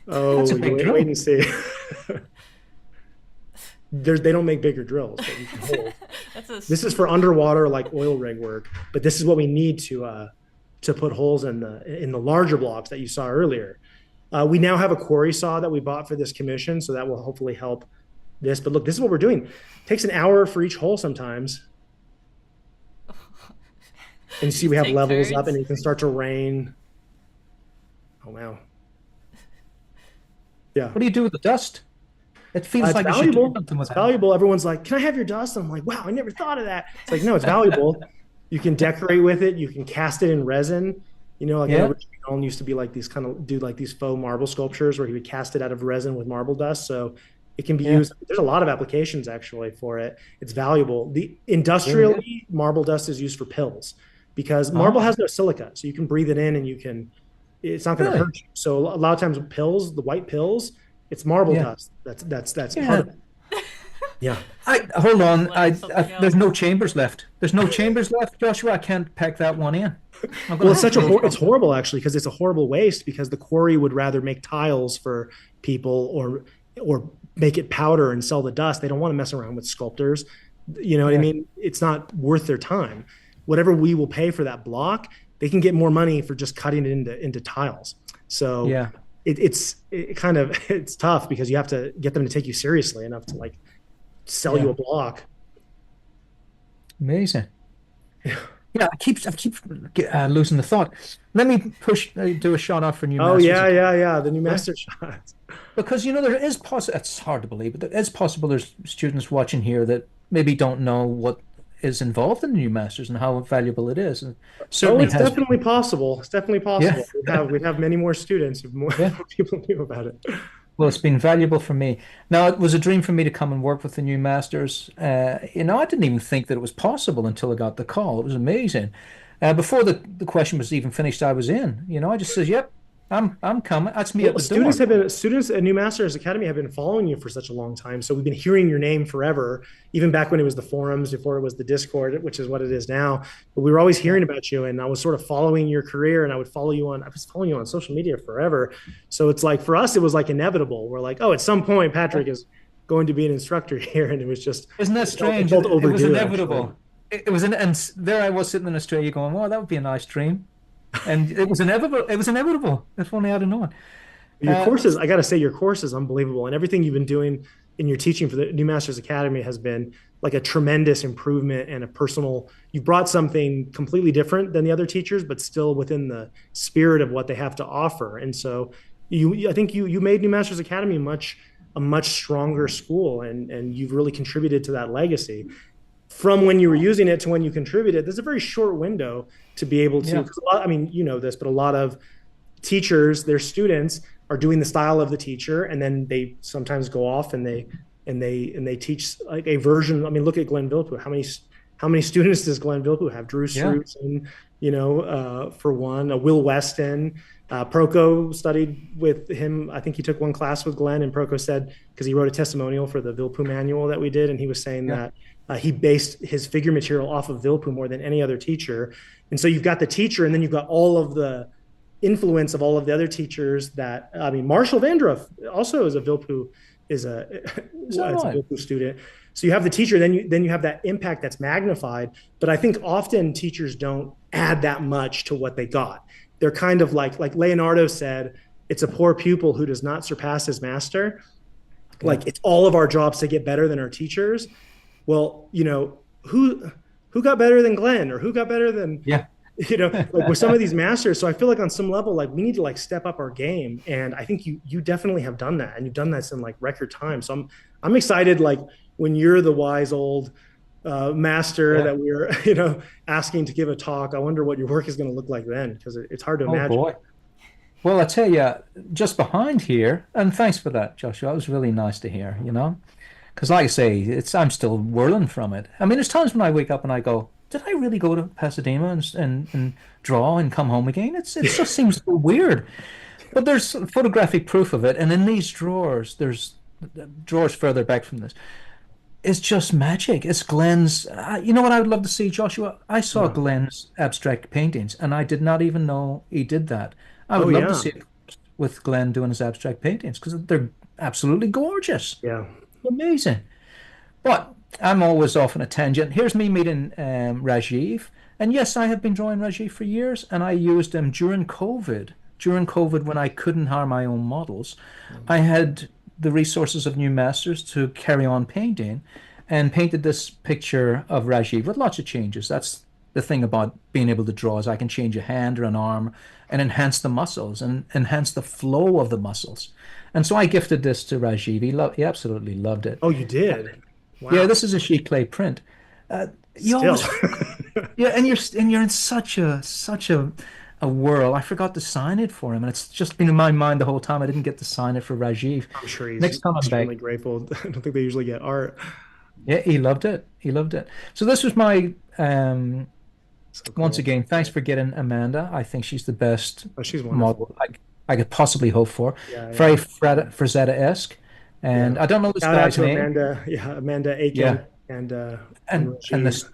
That's Oh, a you big wait drill. and see. They don't make bigger drills that you can hold. That's a This is for underwater like oil rig work, but this is what we need to put holes in the larger blocks that you saw earlier. We now have a quarry saw that we bought for this commission, so that will hopefully help this. But look, this is what we're doing. It takes an hour for each hole sometimes. And you see we have take levels up turns. and it can start to rain. Oh wow. Yeah. What do you do with the dust? It feels It's like you should do valuable. something with It's that. valuable. Everyone's like, "Can I have your dust?" And I'm like, "Wow, I never thought of that." It's like, no, it's valuable. You can decorate with it. You can cast it in resin. Like I know Yeah, Richard Nolan used to be like these kind of do like these faux marble sculptures where he would cast it out of resin with marble dust. So it can be yeah, used. There's a lot of applications actually for it. It's valuable. The really is. industrially marble dust is used for pills because marble Oh, has no silica, so you can breathe it in and you can. It's not going to really? hurt you. So a lot of times with pills, the white pills, it's marble Yeah, dust. That's part yeah. of it. Yeah. I hold Just on. learn something There's else. no chambers left. There's no chambers left, Joshua. I can't pack that one in. I'm Well, gonna have to throw it it's across. horrible actually because it's a horrible waste because the quarry would rather make tiles for people or make it powder and sell the dust. They don't want to mess around with sculptors. You know what I Yeah, mean? It's not worth their time. Whatever we will pay for that block, they can get more money for just cutting it into tiles. So yeah. it kind of it's tough because you have to get them to take you seriously enough to like sell you Yeah. a block. Amazing. Yeah, I keep losing the thought. Let me do a shout out for new Oh masters yeah, yeah, yeah. The new Academy. master shots. Because there is possible. It's hard to believe, but there is possible there's students watching here that maybe don't know what is involved in the new masters and how valuable it is. And Oh, certainly it's has definitely been. possible. It's definitely Yeah, possible. We'd have many more students if more, yeah. more people knew about it. Well, it's been valuable for me. Now, it was a dream for me to come and work with the new masters. I didn't even think that it was possible until I got the call. It was amazing. Before the question was even finished, I was in. I just says, "Yep, I'm coming." That's me at Well, the door. students at New Masters Academy have been following you for such a long time. So we've been hearing your name forever, even back when it was the forums, before it was the Discord, which is what it is now. But we were always Yeah, hearing about you, and I was sort of following your career, and I was following you on social media forever. So it's like for us, it was like inevitable. We're like, oh, at some point, yeah. Patrick is going to be an instructor here, and Isn't that it strange? felt It was overdue actually. inevitable. It was and there I was sitting in Australia going, "Oh, that would be a nice dream." And it was inevitable. It was inevitable. If only I'd have known. Your Uh, courses, I got to say, your course is unbelievable. And everything you've been doing in your teaching for the New Masters Academy has been like a tremendous improvement and a personal, you brought something completely different than the other teachers, but still within the spirit of what they have to offer. And so I think you made New Masters Academy a much stronger school and you've really contributed to that legacy from when you were using it to when you contributed. There's a very short window to be able to, yeah, 'cause I mean, you know this, but a lot of teachers, their students are doing the style of the teacher, and then they sometimes go off and they teach like a version. I mean, look at Glenn Vilppu. How many students does Glenn Vilppu have? Drew yeah, Struzan, for one, Will Weston. Proco studied with him. I think he took one class with Glenn, and Proco said, because he wrote a testimonial for the Vilppu manual that we did, and he was saying yeah, that he based his figure material off of Vilppu more than any other teacher. And so you've got the teacher, and then you've got all of the influence of all of the other teachers that, I mean, Marshall Vandruff also is a Vilppu is a Is that as a right? Boku student. So you have the teacher, then you have that impact that's magnified. But I think often teachers don't add that much to what they got. They're kind of like Leonardo said, it's a poor pupil who does not surpass his master. Yeah. Like it's all of our jobs to get better than our teachers. Well, who got better than Glenn, or who got better than Yeah. like with some of these masters. So I feel like on some level, like we need to like step up our game. And I think you definitely have done that, and you've done that in like record time. So I'm excited, like when you're the wise old master Yeah. that we're asking to give a talk. I wonder what your work is going to look like then, because it's hard to Oh imagine. boy. Well, I tell you, just behind here, and thanks for that, Joshua. That was really nice to hear, because like I say, I'm still whirling from it. I mean, there's times when I wake up and I go, did I really go to Pasadena and draw and come home again? It just seems so weird. But there's photographic proof of it, and in these drawers, there's drawers further back from this. It's just magic. It's Glenn's. You know what I would love to see, Joshua? I saw Yeah. Glenn's abstract paintings, and I did not even know he did that. I Oh would love to yeah. see it with Glenn doing his abstract paintings because they're absolutely gorgeous, Yeah. amazing. But I'm always off on a tangent. Here's me meeting Rajiv, and yes, I have been drawing Rajiv for years, and I used him during COVID. During COVID, when I couldn't hire my own models, I had the resources of new masters to carry on painting and painted this picture of Rajiv with lots of changes. That's the thing about being able to draw is I can change a hand or an arm and enhance the muscles and enhance the flow of the muscles. And so I gifted this to Rajiv. He absolutely loved it. Oh, you did. Yeah, Wow. this is a sheet clay print. You Still. always yeah, and you're in such a whirl. I forgot to sign it for him, and it's just been in my mind the whole time. I didn't get to sign it for Rajiv. I'm sure he's Next time I'm back, extremely grateful. I don't think they usually get art. yeah, he loved it. He loved it. So this was my So once cool. again, thanks for getting Amanda. I think she's the best Oh, she's wonderful. model I could possibly hope for. Yeah, Very yeah, Frazetta-esque. yeah. And I don't know this Shout out guy's to name. Amanda. Yeah, Amanda Aiken Yeah. and And Rajiv. this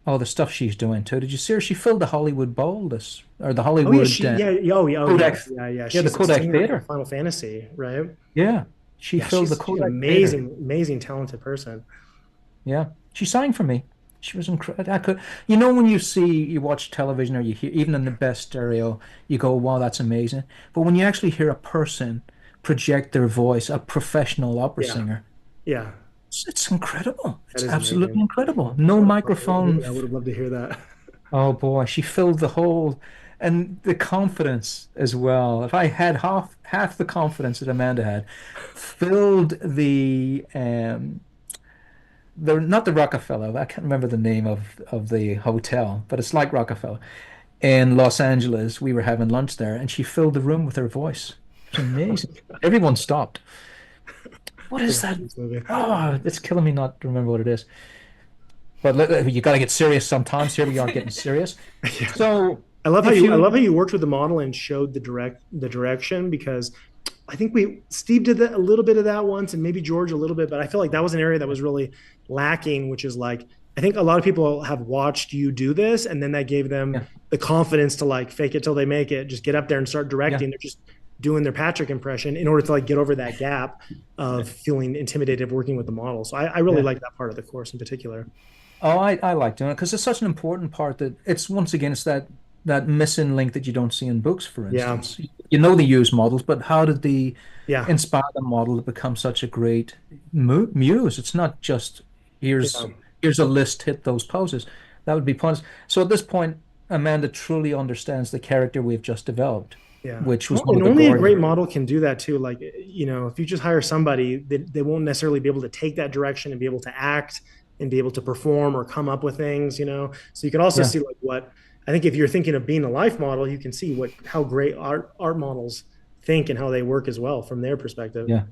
oh the stuff she's doing too. Did you see her? She filled the Hollywood Bowl this or the Oh yeah, Hollywood she yeah, yeah, oh yeah, oh Kodak yes, yeah, yeah. yeah, the She's a Kodak singer for Theater. Final Fantasy, right? Yeah. She Yeah, filled the she's an Kodak Theater. amazing, amazing, talented person. Yeah. She sang for me. She was incredible. I could, when you watch television or you hear, even in the best stereo, you go, wow, that's amazing. But when you actually hear a person project their voice, a professional opera Yeah, singer, yeah, it's incredible. that It's is absolutely amazing. incredible. No What a microphone. pleasure. I would have loved to hear that. Oh boy, she filled the whole, and the confidence as well. If I had half the confidence that Amanda had, filled the not the Rockefeller. I can't remember the name of the hotel, but it's like Rockefeller in Los Angeles. We were having lunch there, and she filled the room with her voice. It's amazing. Everyone stopped. What I is forgot that? this movie. Oh, it's killing me not to remember what it is. But you got to get serious sometimes. Here we are getting serious. Yeah. So I if love you, how you worked with the model and showed the direction, because I think Steve did that a little bit of that once, and maybe George a little bit, but I feel like that was an area that was really lacking, which is like I think a lot of people have watched you do this, and then that gave them yeah, the confidence to like fake it till they make it, just get up there and start yeah, directing. They're just doing their Patrick impression in order to like get over that gap of feeling intimidated of working with the model. So I really yeah. like that part of the course in particular. Oh, I like doing it because it's such an important part that it's once again it's that missing link that you don't see in books, for Yeah, instance. You know they use models, but how did they yeah, inspire the model to become such a great muse? It's not just yeah. here's here's a list, hit those poses. That would be pointless. So at this point, Amanda truly understands the character we've just developed, Yeah. which was Well, one and of the only a glory. great model can do that too. Like, if you just hire somebody, they won't necessarily be able to take that direction and be able to act and be able to perform or come up with things. So you can also Yeah, see like what I think if you're thinking of being a life model, you can see how great art models think and how they work as well from their perspective. yeah,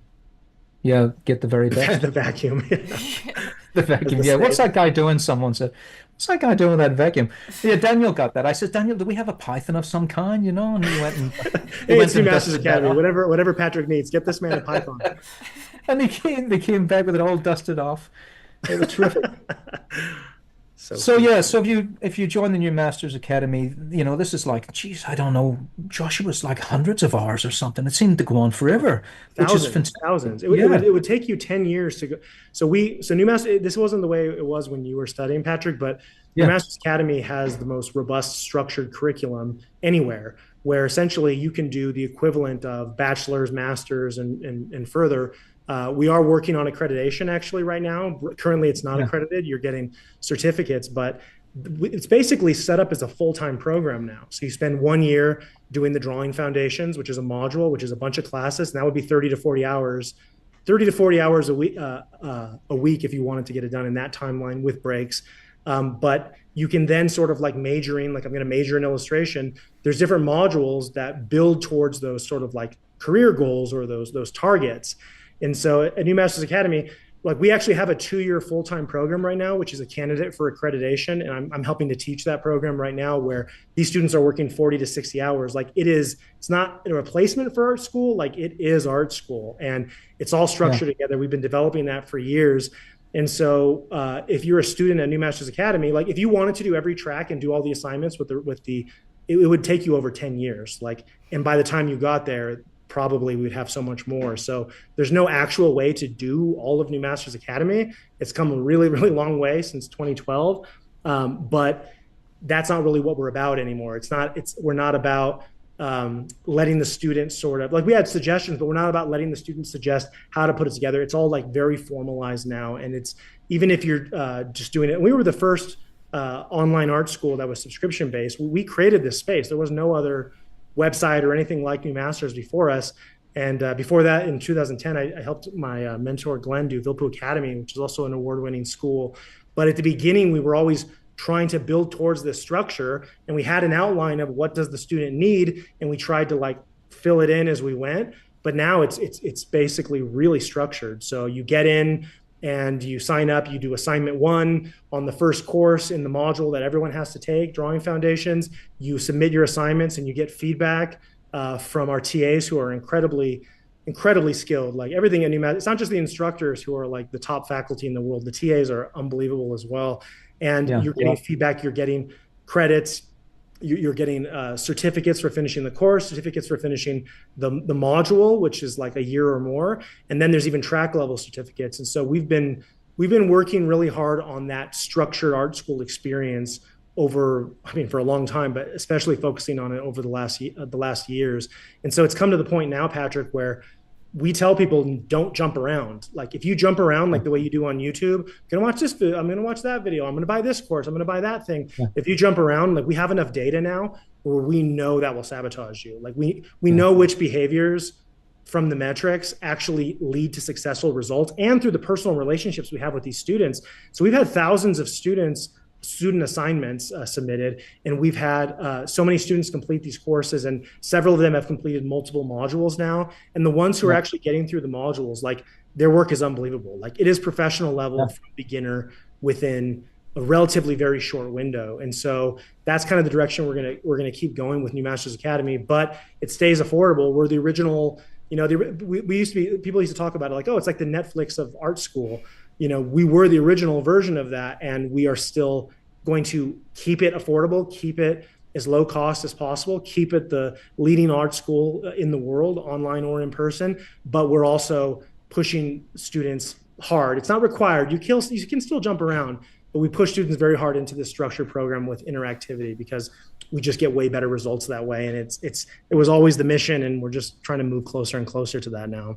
yeah. Get the very best. The vacuum, The as the vacuum. Yeah. What's state. that guy doing? Someone said, "What's that guy doing with that vacuum?" Yeah, Daniel got that. I said, "Daniel, do we have a Python of some kind?" And he went and he Hey, it's went New and Masters dusted that Academy. off. Whatever Patrick needs, get this man a Python. And they came back with it all dusted off. It was terrific. So So yeah, so if you join the new Masters Academy, you know, this is like, geez, I don't know, Joshua's like hundreds of hours or something. It seemed to go on forever, which is thousands, fantastic. thousands. Yeah, It would take you 10 years to go. So New Master, this wasn't the way it was when you were studying, Patrick, but New yeah, Masters Academy has the most robust structured curriculum anywhere, where essentially you can do the equivalent of bachelor's, master's, and further. We are working on accreditation actually right now. Currently, it's not yeah, accredited. You're getting certificates, but it's basically set up as a full-time program now. So you spend 1 year doing the drawing foundations, which is a module, which is a bunch of classes, and that would be 30 to 40 hours, 30 to 40 hours a week if you wanted to get it done in that timeline with breaks. But you can then sort of like majoring, like I'm going to major in illustration. There's different modules that build towards those sort of like career goals or those targets. And so at New Masters Academy, like we actually have a 2 year full-time program right now, which is a candidate for accreditation. And I'm helping to teach that program right now where these students are working 40 to 60 hours. Like it's not a replacement for art school. Like it is art school and it's all structured yeah, together. We've been developing that for years. And so if you're a student at New Masters Academy, like if you wanted to do every track and do all the assignments it would take you over 10 years. Like, and by the time you got there, probably we'd have so much more. So there's no actual way to do all of New Masters Academy. It's come a really, really long way since 2012. But that's not really what we're about anymore. We're not about letting the students sort of like we had suggestions, but we're not about letting the students suggest how to put it together. It's all like very formalized now. And it's even if you're just doing it, we were the first online art school that was subscription based. We created this space. There was no other website or anything like New Masters before us. And before that, in 2010, I helped my mentor Glenn do Vilpu Academy, which is also an award-winning school. But at the beginning, we were always trying to build towards this structure, and we had an outline of what does the student need, and we tried to like fill it in as we went. But now it's basically really structured. So you get in, and you sign up, you do assignment 1 on the first course in the module that everyone has to take, drawing foundations. You submit your assignments and you get feedback from our TAs who are incredibly skilled. Like everything at NewMath, it's not just the instructors who are like the top faculty in the world. The TAs are unbelievable as well. And yeah, you're getting feedback, you're getting credits, you're getting certificates for finishing the course, certificates for finishing the module, which is like a year or more, and then there's even track level certificates. And so we've been working really hard on that structured art school experience for a long time, but especially focusing on it over the last years. And so it's come to the point now, Patrick, where we tell people don't jump around. Like if you jump around like the way you do on YouTube, I'm gonna watch this video, I'm gonna watch that video, I'm gonna buy this course, I'm gonna buy that thing. yeah, If you jump around, like we have enough data now where we know that will sabotage you. Like we know which behaviors from the metrics actually lead to successful results and through the personal relationships we have with these students. So we've had thousands of student assignments submitted, and we've had so many students complete these courses, and several of them have completed multiple modules now. And the ones who are actually getting through the modules, like their work is unbelievable. Like it is professional level from beginner within a relatively very short window. And so that's kind of the direction we're gonna keep going with New Masters Academy, but it stays affordable. We're the original, we used to be, people used to talk about it like, oh, it's like the Netflix of art school. We were the original version of that, and we are still going to keep it affordable, keep it as low cost as possible, keep it the leading art school in the world, online or in person, but we're also pushing students hard. It's not required. You can still jump around, but we push students very hard into this structured program with interactivity because we just get way better results that way. And it was always the mission, and we're just trying to move closer and closer to that now.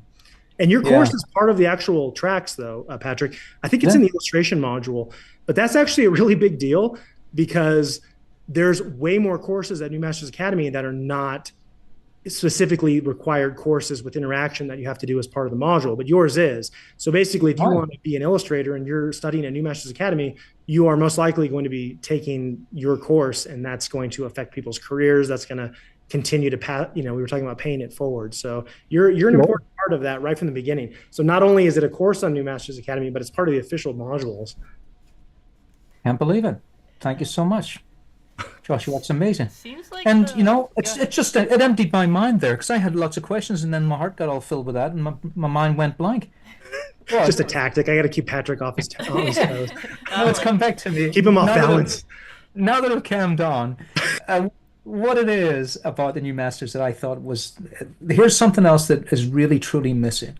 And your yeah, course is part of the actual tracks, though, Patrick. I think it's yeah. in the illustration module, but that's actually a really big deal because there's way more courses at New Masters Academy that are not specifically required courses with interaction that you have to do as part of the module, but yours is. So basically, if you want to be an illustrator and you're studying at New Masters Academy, you are most likely going to be taking your course, and that's going to affect people's careers. That's going to continue to we were talking about paying it forward. So you're an important part of that right from the beginning. So not only is it a course on New Masters Academy, but it's part of the official modules. Can't believe it. Thank you so much, Joshua. That's amazing. Seems like And Go it's ahead. just it emptied my mind there because I had lots of questions, and then my heart got all filled with that, and my mind went blank. Just a What? tactic. I got to keep Patrick off on his toes. No, it's Oh, come back to me. Keep him off balance. Now that I've calmed down, uh, what it is about the new masters that I thought was here's something else that is really truly missing,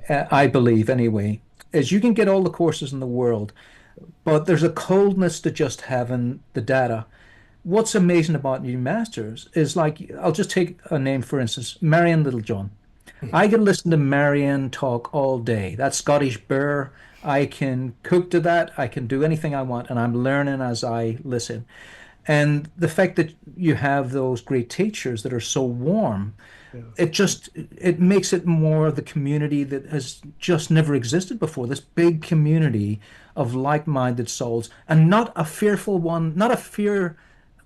Yeah. I believe anyway, is you can get all the courses in the world, but there's a coldness to just having the data. What's amazing about new masters is like I'll just take a name for instance, Marion Littlejohn. I can listen to Marianne talk all day. That Scottish burr, I can cook to that. I can do anything I want, and I'm learning as I listen. And the fact that you have those great teachers that are so warm, Yeah. it makes it more the community that has just never existed before. This big community of like-minded souls, and not a fearful one, not a fear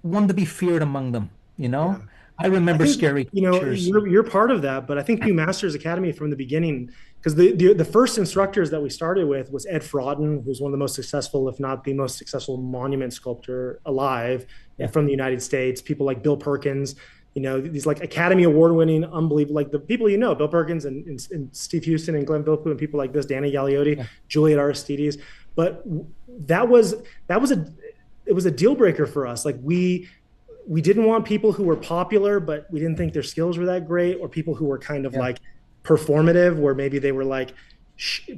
one to be feared among them, you Yeah. know? I I remember think scary teachers. you're part of that, but I think New Masters Academy from the beginning, because the first instructors that we started with was Ed Frodden, who's one of the most successful, if not the most successful monument sculptor alive Yeah. from the United States. People like Bill Perkins, these like Academy Award winning, unbelievable, like the people Bill Perkins and Steve Houston and Glenn Vilppu and people like this, Danny Galliotti, Yeah. Juliet Aristides. But that was that was a it was a deal breaker for us. Like we didn't want people who were popular, but we didn't think their skills were that great, or people who were kind of Yeah. like performative, where maybe they were like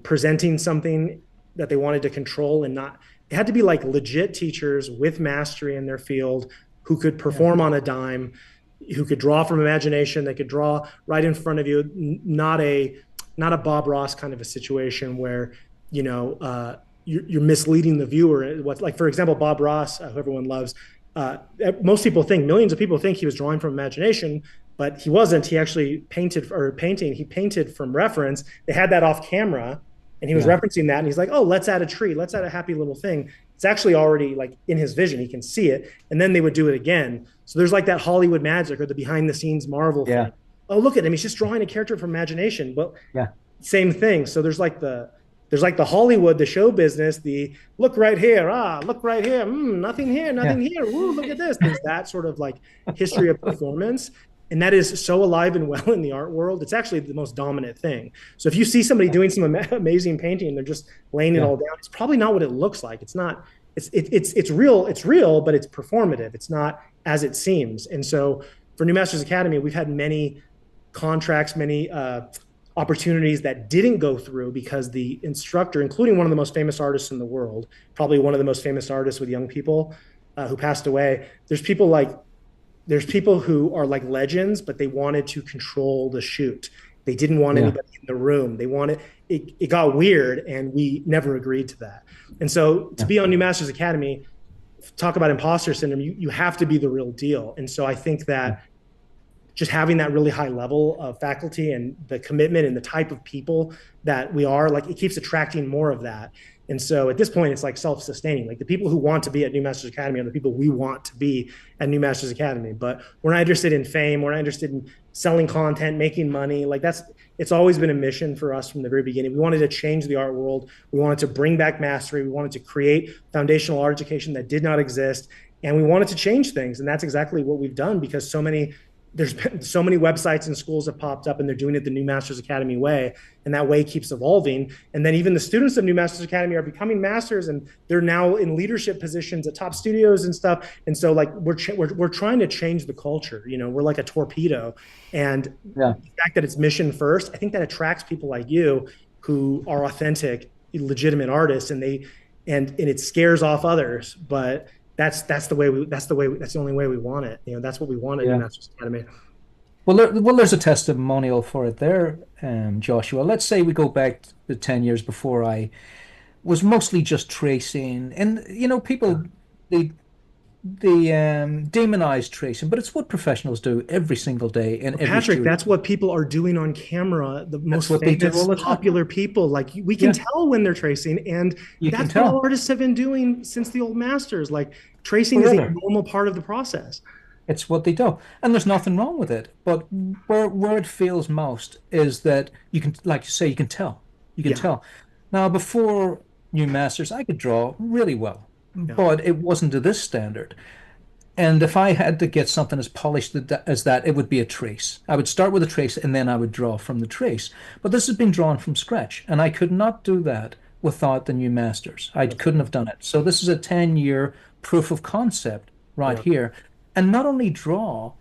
presenting something that they wanted to control and not. It had to be like legit teachers with mastery in their field who could perform on a dime, who could draw from imagination. They could draw right in front of you, not a Bob Ross kind of a situation where you're misleading the viewer. What, like for example, Bob Ross, who everyone loves. Most people think, millions of people think he was drawing from imagination, but he wasn't. He actually he painted from reference. They had that off camera, and he was Yeah. referencing that, and he's like, oh, let's add a tree, let's add a happy little thing. It's actually already like in his vision, he can see it, and then they would do it again. So there's like that Hollywood magic or the behind the scenes Marvel Yeah. thing. Oh, look at him, he's just drawing a character from imagination. Well, Yeah. same thing. So there's like the Hollywood, the show business, the look right here, look right here, nothing here, nothing here. Ooh, look at this. There's that sort of like history of performance. And that is so alive and well in the art world. It's actually the most dominant thing. So if you see somebody doing some amazing painting and they're just laying it Yeah. all down, it's probably not what it looks like. It's not, it's real, but it's performative. It's not as it seems. And so for New Masters Academy, we've had many contracts, many opportunities that didn't go through because the instructor, including one of the most famous artists in the world, probably one of the most famous artists with young people who passed away. There's people who are like legends, but they wanted to control the shoot. They didn't want Yeah. anybody in the room. It got weird, and we never agreed to that. And so to be on New Masters Academy, talk about imposter syndrome, you have to be the real deal. And so I think that just having that really high level of faculty and the commitment and the type of people that we are, like, it keeps attracting more of that. And so at this point, it's like self-sustaining. Like the people who want to be at New Masters Academy are the people we want to be at New Masters Academy. But we're not interested in fame. We're not interested in selling content, making money. Like it's always been a mission for us from the very beginning. We wanted to change the art world. We wanted to bring back mastery. We wanted to create foundational art education that did not exist. And we wanted to change things. And that's exactly what we've done, because there's been so many websites and schools have popped up, and they're doing it the New Masters Academy way, and that way keeps evolving. And then even the students of New Masters Academy are becoming masters, and they're now in leadership positions at top studios and stuff. And so like we're trying to change the culture. We're like a torpedo, and Yeah. the fact that it's mission first, I think that attracts people like you who are authentic, legitimate artists, and it scares off others, but that's the only way we want it. That's what we want at Yeah. New Masters Academy. Well, there's a testimonial for it there, Joshua. Let's say we go back to 10 years before I was mostly just tracing, and people they demonize tracing, but it's what professionals do every single day in every Patrick, studio. that's what people are doing on camera. The most what they do famous, all the time. popular people, like we can Yeah. tell when they're tracing, and You can that's what tell. artists have been doing since the old masters. Like tracing is a Forever. normal part of the process. It's what they do, and there's nothing wrong with it. But where it fails most is that you can, like you say, you can tell. You can Yeah. tell. Now, before New Masters, I could draw really well, Yeah. but it wasn't to this standard. And if I had to get something as polished as that, it would be a trace. I would start with a trace and then I would draw from the trace. But this has been drawn from scratch, and I could not do that without the new masters. I couldn't have done it. So this is a 10-year proof of concept right Yeah. here. And not only draw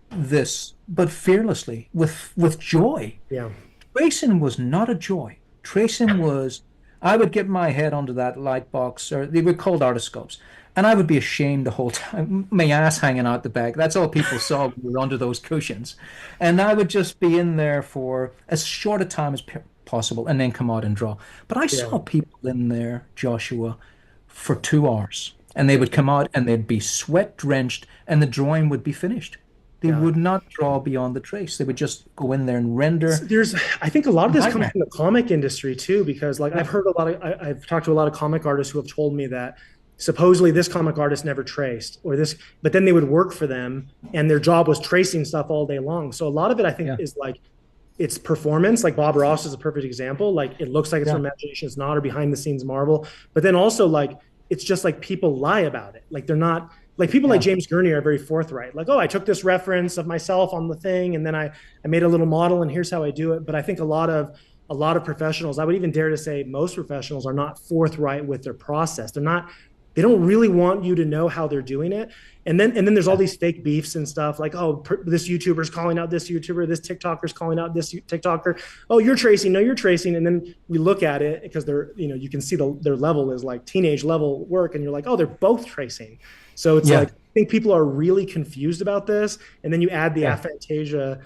this, but fearlessly, with joy. Yeah. Tracing was not a joy. Tracing was, I would get my head under that light box, or they were called artoscopes, and I would be ashamed the whole time, my ass hanging out the back. That's all people saw when we were under those cushions. And I would just be in there for as short a time as possible and then come out and draw. But I Yeah. saw people in there, Joshua, for 2 hours, and they would come out and they'd be sweat drenched, and the drawing would be finished. They Yeah. would not draw beyond the trace. They would just go in there and render. There's, I think a lot of this comes Nightmare. from the comic industry too, because like Yeah. I've heard a lot of, I've talked to a lot of comic artists who have told me that supposedly this comic artist never traced or this, but then they would work for them and their job was tracing stuff all day long. So a lot of it I think Yeah. is like, it's performance. Like Bob Ross is a perfect example. Like it looks like it's Yeah. from imagination, it's not, or behind the scenes marvel. But then also like it's just like people lie about it. Like they're not, like people like Yeah. James Gurney are very forthright. Like, oh, I took this reference of myself on the thing, and then I made a little model, and here's how I do it. But I think a lot of professionals, I would even dare to say most professionals are not forthright with their process. They're not, they don't really want you to know how they're doing it. And then there's all these fake beefs and stuff like, oh, this YouTuber's calling out this YouTuber, this TikToker's calling out this TikToker. Oh, you're tracing. No, you're tracing. And then we look at it because they're, you can see their level is like teenage level work. And you're like, oh, they're both tracing. So it's Yeah. like, I think people are really confused about this. And then you add the Yeah. aphantasia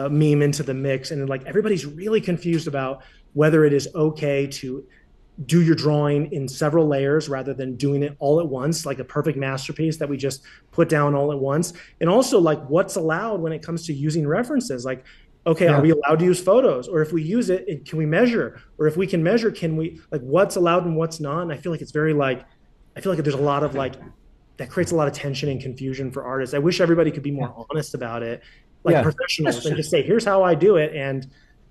meme into the mix. And then like everybody's really confused about whether it is okay to do your drawing in several layers rather than doing it all at once, like a perfect masterpiece that we just put down all at once. And also like what's allowed when it comes to using references. Like, okay, Yeah. are we allowed to use photos? Or if we use it, can we measure? Or if we can measure, can we, like what's allowed and what's not? And I feel like it's very like, I feel like there's a lot of like, that creates a lot of tension and confusion for artists. I wish everybody could be more honest about it, like Yeah. professionals, and just say, here's how I do it. And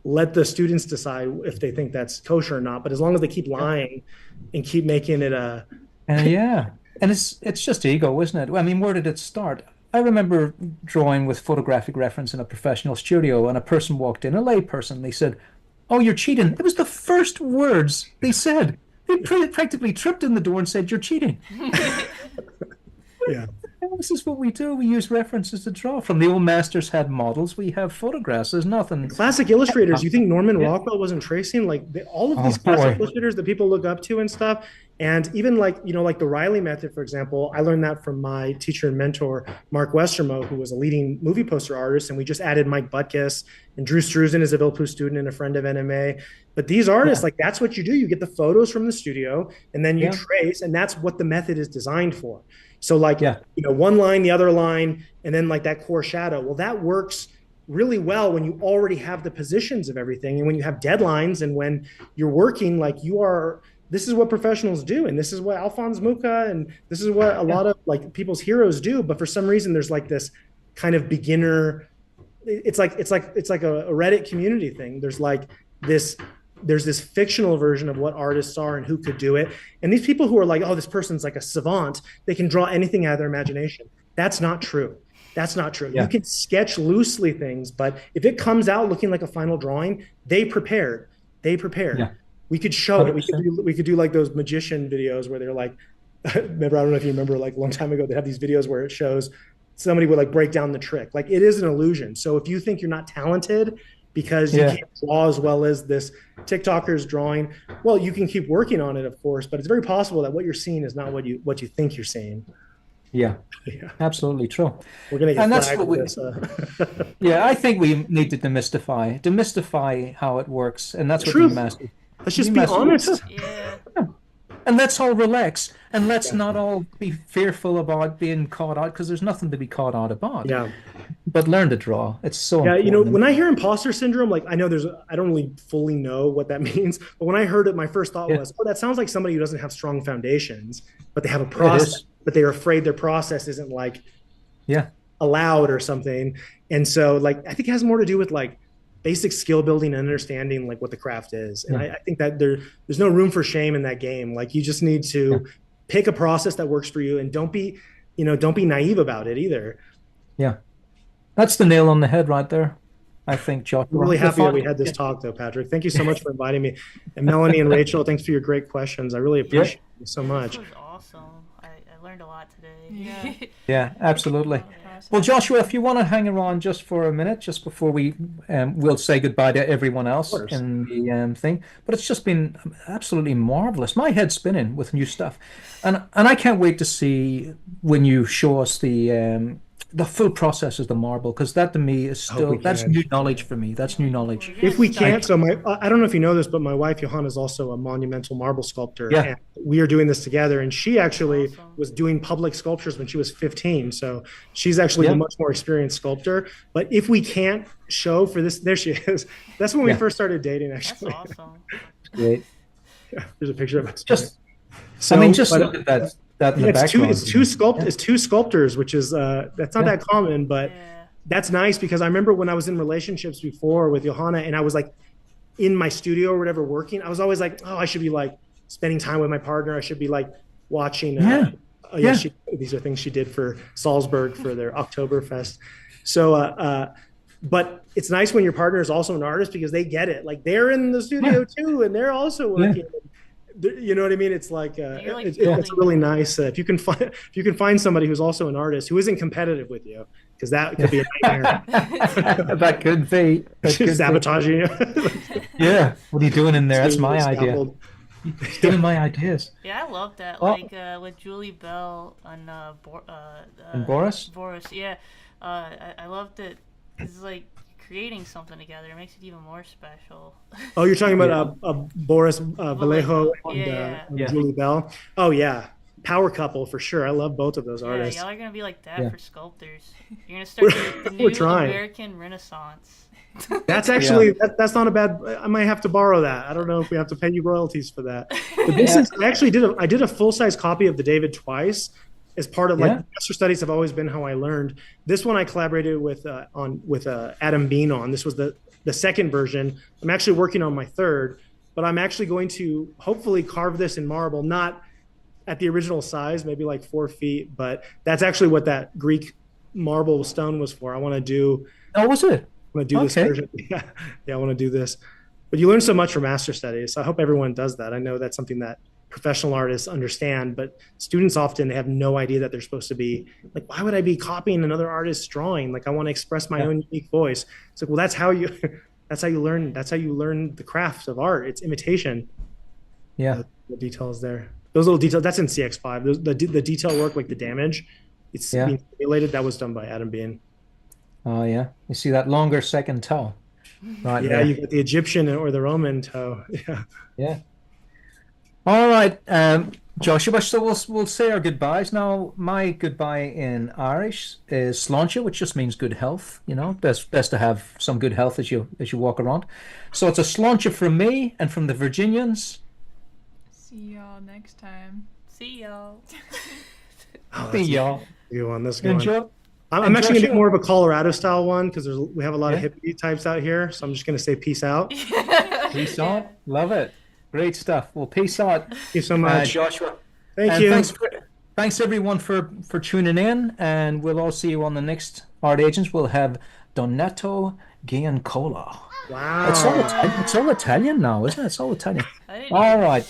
let the students decide if they think that's kosher or not. But as long as they keep lying and keep making it a, Yeah, and it's just ego, isn't it? I mean, where did it start? I remember drawing with photographic reference in a professional studio, and a person walked in, a lay person. They said, "Oh, you're cheating." It was the first words they said. They practically tripped in the door and said, "You're cheating." yeah. And this is what we do. We use references to draw. From the old masters had models, we have photographs. There's nothing. Classic illustrators. You think Norman Yeah. Rockwell wasn't tracing? Like all of Oh, these classic boy. illustrators that people look up to and stuff. And even like, like the Riley method, for example, I learned that from my teacher and mentor, Mark Westermo, who was a leading movie poster artist. And we just added Mike Butkus and Drew Struzan is a Villepus student and a friend of NMA. But these artists, Yeah. like that's what you do. You get the photos from the studio and then you Yeah. trace, and that's what the method is designed for. So like, Yeah. one line, the other line, and then like that core shadow. Well, that works really well when you already have the positions of everything and when you have deadlines and when you're working like this is what professionals do, and this is what Alphonse Mucha and this is what a lot of like people's heroes do. But for some reason there's like this kind of beginner, it's like a Reddit community thing. There's this fictional version of what artists are and who could do it. And these people who are like, oh, this person's like a savant, they can draw anything out of their imagination. That's not true. That's not true. Yeah. You can sketch loosely things, but if it comes out looking like a final drawing, they prepared. Yeah. We could show it. 100%. We could do like those magician videos where they're like, remember, I don't know if you remember, like a long time ago, they have these videos where it shows somebody would like break down the trick. Like it is an illusion. So if you think you're not talented because you Yeah. can't draw as well as this TikToker's drawing, well, you can keep working on it, of course, but it's very possible that what you're seeing is not what you think you're seeing. Yeah, Yeah. absolutely true. We're gonna get And that's flagged what for we- this. Yeah, I think we need to demystify how it works, and that's what Truth. New Master. Let's just New be Master- honest. Yeah. And let's all relax, and let's not all be fearful about being caught out, because there's nothing to be caught out about. Yeah. But learn to draw. It's so Yeah, important. when I hear imposter syndrome, like I know I don't really fully know what that means, but when I heard it, my first thought Yeah. was, oh, that sounds like somebody who doesn't have strong foundations, but they have a process, but they're afraid their process isn't like Yeah, allowed or something. And so like, I think it has more to do with like basic skill building and understanding like what the craft is. And I think that there's no room for shame in that game. Like you just need to pick a process that works for you, and don't be don't be naive about it either. Yeah. That's the nail on the head right there, I think, Joshua. I'm really happy that we Yeah. had this talk, though, Patrick. Thank you so much for inviting me. And Melanie and Rachel, thanks for your great questions. I really Yeah. appreciate it so much. This was awesome. I learned a lot today. Yeah. Yeah, absolutely. Process. Well, Joshua, if you want to hang around just for a minute, just before we'll say goodbye to everyone else course. in the thing. But it's just been absolutely marvelous. My head's spinning with new stuff, and I can't wait to see when you show us the full process of the marble, because that to me is I hope we that's can. new knowledge for me. That's new knowledge. We're gonna If we start- can't, so I don't know if you know this, but my wife Johanna is also a monumental marble sculptor. Yeah. And we are doing this together. And she actually Awesome. was doing public sculptures when she was 15. So she's actually Yeah. the much more experienced sculptor. But if we can't show for this, there she is. That's when we Yeah. first started dating, That's actually. awesome. Great. There's a picture of us. Just, So, I mean, just but, look at that in yeah, the it's two background. it's two sculptors, which is that's not Yeah. that common, but Yeah. that's nice because I remember when I was in relationships before with Johanna and I was like in my studio or whatever working, I was always like, oh, I should be like spending time with my partner. I should be like watching. Yeah. Oh, yeah, Yeah. these are things she did for Salzburg for their Oktoberfest. So, but it's nice when your partner is also an artist because they get it. Like they're in the studio too, and they're also working. You know what I mean? It's like, You're, like, it's building- really nice if you can find somebody who's also an artist who isn't competitive with you, because that could be a nightmare. That could be. That could be. Sabotaging you. Yeah. What are you doing in there? That's my idea. Scaffold. Stealing my ideas. Yeah, I love that. Oh. Like with Julie Bell on And Boris? Boris, yeah. I love that. It's like creating something together. It makes it even more special. Oh, you're talking about Boris Vallejo and Yeah. Yeah. Julie Bell. Oh yeah, power couple for sure. I love both of those Yeah, artists. y'all are gonna be like that Yeah. for sculptors. You're gonna start the We're new trying. American Renaissance. That's actually that's not a bad. I might have to borrow that. I don't know if we have to pay you royalties for that. But this is I actually did a full size copy of the David twice as part of Yeah. master studies have always been how I learned. This one I collaborated with Adam Bean on. This was the second version. I'm actually working on my third, but I'm actually going to hopefully carve this in marble, not at the original size, maybe like 4 feet, but that's actually what that Greek marble stone was for. I want to do. Oh, was it? I want to do this Okay. version. Yeah, I want to do this. But you learn so much from master studies. So I hope everyone does that. I know that's something that professional artists understand, but students often have no idea that they're supposed to be like, why would I be copying another artist's drawing? Like I want to express my own unique voice. It's like, well, that's how you learn. That's how you learn the craft of art. It's imitation. Yeah. The details there. Those little details. That's in CX5. The detail work, like the damage, it's being simulated. That was done by Adam Bean. Oh, yeah. You see that longer second toe? Right Yeah, there. you get the Egyptian or the Roman toe. Yeah. Yeah. All right, Joshua. So we'll say our goodbyes now. My goodbye in Irish is Sláinte, which just means good health. You know, best to have some good health as you walk around. So it's a Sláinte from me and from the Virginians. See y'all next time. See y'all. Oh, See that's y'all. a good one. That's a good one. Enjoy. I'm actually gonna Joshua- do more of a Colorado style one because we have a lot of Yeah. hippie types out here. So I'm just gonna say peace out. Thank Peace out. Love it. Great stuff. Well, peace out, you so much. Joshua. Thank And you. thanks everyone for tuning in, and we'll all see you on the next Art Agents. We'll have Donato Giancola. Wow. It's all Italian now, isn't it? It's all Italian. I didn't All right.